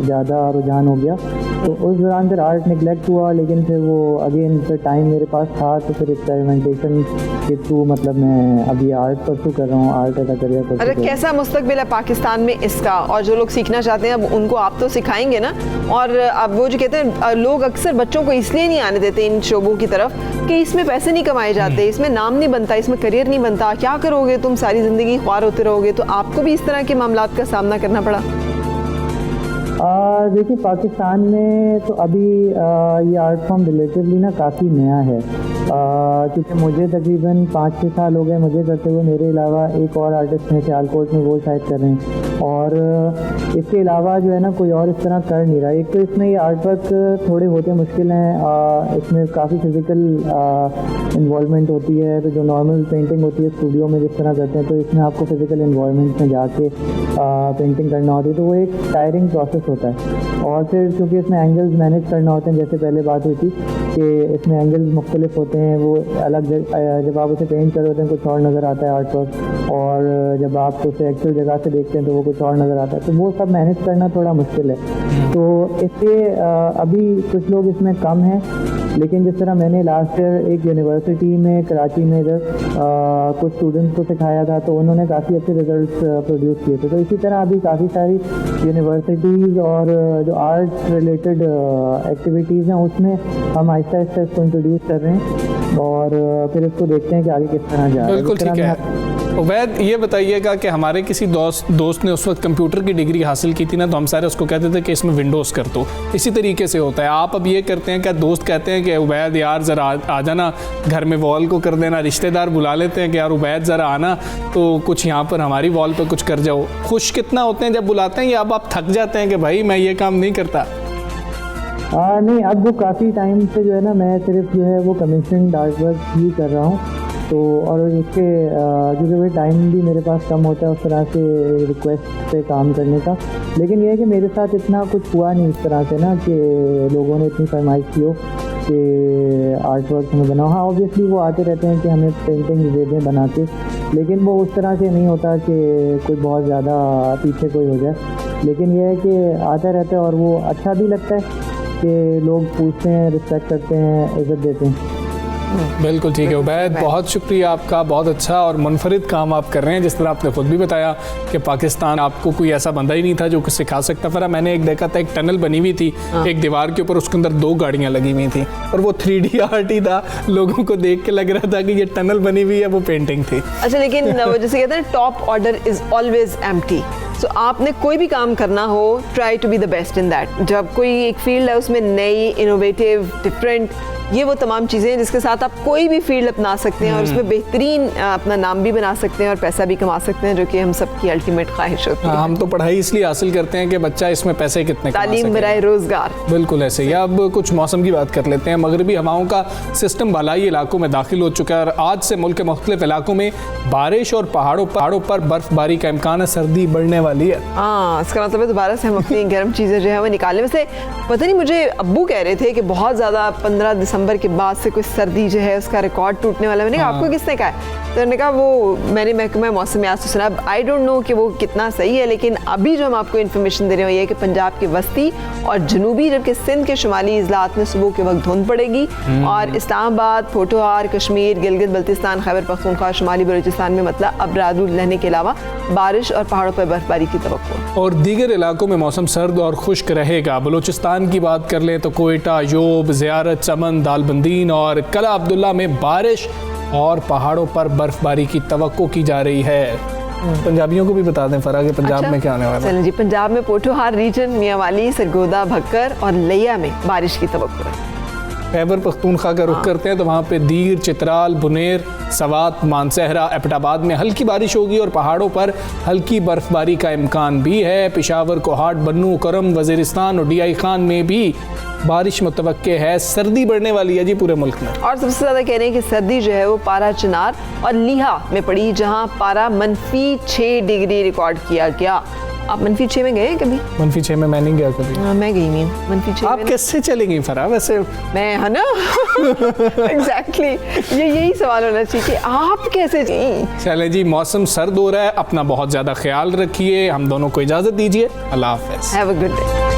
ज़्यादा रुझान हो गया। तो उस दौरान फिर आर्ट निगलेक्ट हुआ, लेकिन फिर वो अगेन फिर टाइम मेरे पास था तो फिर एक्सपेरिमेंटेशन के थ्रू मतलब मैं अभी आर्ट परसू कर रहा हूँ, आर्ट एज अ करियर परसू कर रहा हूँ। कैसा मुस्तकबिल है पाकिस्तान में इसका, और जो लोग सीखना चाहते हैं अब उनको आप तो सिखाएंगे ना? और अब वो जो कहते हैं लोग अक्सर बच्चों को इसलिए नहीं आने देते इन शोबों की तरफ कि इसमें पैसे नहीं कमाए जाते, इसमें नाम नहीं बनता, इसमें करियर नहीं बनता, क्या करोगे तुम, सारी ज़िंदगी ख्वार होते रहोगे। तो आपको भी इस तरह के मामलात का सामना करना पड़ा? देखिए पाकिस्तान में तो अभी ये आर्ट फॉर्म रिलेटिवली ना काफ़ी नया है, क्योंकि मुझे तकरीबन 5-6 साल हो गए मुझे करते हुए, मेरे अलावा एक और आर्टिस्ट हैं सियालकोट में, वो शायद कर रहे हैं, और इसके अलावा जो है ना कोई और इस तरह कर नहीं रहा। एक तो इसमें ये आर्ट वर्क थोड़े होते मुश्किल हैं, इसमें काफ़ी फिज़िकल इन्वॉल्वमेंट होती है, तो जो नॉर्मल पेंटिंग होती है स्टूडियो में जिस तरह करते हैं, तो इसमें आपको फिज़िकल इन्वॉल्वमेंट में जाके पेंटिंग करना होती है, तो वो एक टायरिंग प्रोसेस होता है। और फिर क्योंकि इसमें एंगल्स मैनेज करना होते हैं, जैसे पहले बात हुई थी कि इसमें एंगल्स मुख्तलिफ होते हैं, वो अलग जब आप उसे पेंट कर होते हैं कुछ और नज़र आता है आर्ट वर्क, और जब आप उसे एक्चुअल जगह से देखते हैं तो वो कुछ और नज़र आता है, तो वो सब मैनेज करना थोड़ा मुश्किल है। तो इससे अभी कुछ लोग इसमें कम हैं, लेकिन जिस तरह मैंने लास्ट ईयर एक यूनिवर्सिटी में कराची में इधर कुछ स्टूडेंट्स को सिखाया था, तो उन्होंने काफ़ी अच्छे रिजल्ट्स प्रोड्यूस किए थे। तो इसी तरह अभी काफ़ी सारी यूनिवर्सिटीज़ और जो आर्ट रिलेटेड एक्टिविटीज़ हैं उसमें हम आहिस्ता आहिस्ता इसको इंट्रोड्यूस कर रहे हैं और फिर इसको देखते हैं कि आगे किस तरह जा रहा है। बिल्कुल ठीक है। उबैद, ये बताइएगा कि हमारे किसी दोस्त ने उस वक्त कंप्यूटर की डिग्री हासिल की थी ना, तो हम सारे उसको कहते थे कि इसमें विंडोज़ कर दो। इसी तरीके से होता है, आप अब ये करते हैं क्या, दोस्त कहते हैं कि उबैद यार ज़रा आ जाना घर में, वॉल को कर देना, रिश्तेदार बुला लेते हैं कि यार उबैद ज़रा आना तो कुछ यहाँ पर हमारी वॉल पर कुछ कर जाओ। खुश कितना होते हैं जब बुलाते हैं, या अब आप थक जाते हैं कि भाई मैं ये काम नहीं करता? नहीं, अब वो काफ़ी टाइम से जो है ना मैं सिर्फ जो है वो कमीशन आर्ट वर्क ही कर रहा हूँ, तो और इसके क्योंकि वो टाइम भी मेरे पास कम होता है उस तरह से रिक्वेस्ट पे काम करने का। लेकिन ये है कि मेरे साथ इतना कुछ हुआ नहीं इस तरह से ना कि लोगों ने इतनी फरमाइश की हो कि आर्ट वर्क हमें बनाओ। हाँ, ऑब्वियसली वो आते रहते हैं कि हमें पेंटिंग दे दें बना के, लेकिन वो उस तरह से नहीं होता कि कोई बहुत ज़्यादा पीछे कोई हो जाए। लेकिन यह है कि आता रहता है और वो अच्छा भी लगता है कि लोग पूछते हैं, रिस्पेक्ट करते हैं, इज़्ज़त देते हैं। बिल्कुल ठीक है उबैद, बहुत शुक्रिया आपका, बहुत अच्छा और मुनफरिद काम आप कर रहे हैं। जिस तरह आपने खुद भी बताया कि पाकिस्तान आपको कोई ऐसा बंदा ही नहीं था जो कुछ सिखा सकता। फिर मैंने एक देखा था, एक टनल बनी हुई थी एक दीवार के ऊपर, उसके अंदर 2 गाड़ियां लगी हुई थी और वो 3D आर्ट ही था। लोगों को देख के लग रहा था कि ये टनल बनी हुई है, वो पेंटिंग थी। अच्छा, लेकिन वो जैसे कहते हैं top order is always empty. So आपने कोई भी काम करना हो, try to be the best in that. जब कोई एक फील्ड है उसमें नई, इनोवेटिव, डिफरेंट, ये वो तमाम चीज़ें हैं जिसके साथ आप कोई भी फील्ड अपना सकते हैं और उसमें बेहतरीन अपना नाम भी बना सकते हैं और पैसा भी कमा सकते हैं, जो कि हम सबकी अल्टीमेट ख्वाहिश होती है। हम तो पढ़ाई इसलिए हासिल करते हैं कि बच्चा इसमें पैसे कितने कमा तालीम सके। बराए रोजगार। बिल्कुल ऐसे ही। अब कुछ मौसम की बात कर लेते हैं। मगरबी हवाओं का सिस्टम बालाई इलाकों में दाखिल हो चुका है और आज से मुल्क के मुख्तलिफ इलाकों में बारिश और पहाड़ों पर बर्फबारी का इम्कान है। सर्दी बढ़ने वाली है। हाँ, इसका मतलब है दोबारा से हम अपनी गर्म चीज़ें जो है वो निकालें। वैसे पता नहीं, मुझे अब्बू कह रहे थे कि बहुत ज़्यादा 15 दिसंबर के बाद से सर्दी जो है उसका रिकॉर्ड टूटने वाला। मैंने कहा आपको किसने कहा है? तो उन्होंने कहा वो मैंने महकमा मौसमियात से सुना। अब आई डोंट नो कि वो कितना सही है, लेकिन अभी जो हम आपको इन्फॉर्मेशन दे रहे हैं ये है कि पंजाब के वस्ती और जनूबी, जबकि सिंध के शुमाली इजलात में सुबह के वक्त धुंध पड़ेगी और इस्लामाबाद, पोठोहार, कश्मीर, गिलगित बल्तिस्तान, खैबर पख्तूनख्वा, शुमाली बलूचिस्तान में मतलब अब रात रहने के अलावा बारिश और पहाड़ों पर बर्फबारी की तवक्को। और दीगर इलाकों में मौसम सर्द और खुश्क रहेगा। बलूचिस्तान की बात कर लें तो कोयटा, योब, ज़ियारत, चमन, दालबंदीन और कला अब्दुल्ला में बारिश और पहाड़ों पर बर्फबारी की तवक्को की जा रही है। पंजाबियों को भी बता दें फरा कि पंजाब में क्या होने वाला है। चलें जी, पंजाब में पोठोहार रीजन, मियांवाली, सरगोदा, भक्कर और लिया में बारिश की तवक्को है। खैबर पख्तूनख्वा का रुख करते हैं तो वहाँ पे दीर, चित्राल, बुनेर, सवात, मानसहरा, एबटाबाद में हल्की बारिश होगी और पहाड़ों पर हल्की बर्फबारी का इम्कान भी है। पेशावर, कोहाट, बन्नू, करम, वजीरिस्तान और DI खान में भी बारिश मुतवक्के है। सर्दी बढ़ने वाली है जी पूरे मुल्क में। और सबसे ज़्यादा कह रहे हैं कि सर्दी जो है वो पारा चिनार और लीहा में पड़ी, जहाँ पारा -6 डिग्री रिकॉर्ड किया गया। आप -6 में गए कभी? -6 में मैं नहीं गया कभी। मैं गई नहीं -6। आप कैसे चलेंगी फरा वैसे? मैं है ना एग्जैक्टली यही सवाल होना चाहिए कि आप कैसे जी। चले जी, मौसम सर्द हो रहा है, अपना बहुत ज़्यादा ख्याल रखिए। हम दोनों को इजाज़त दीजिए। अल्लाह हाफ़िज़। Have a good day.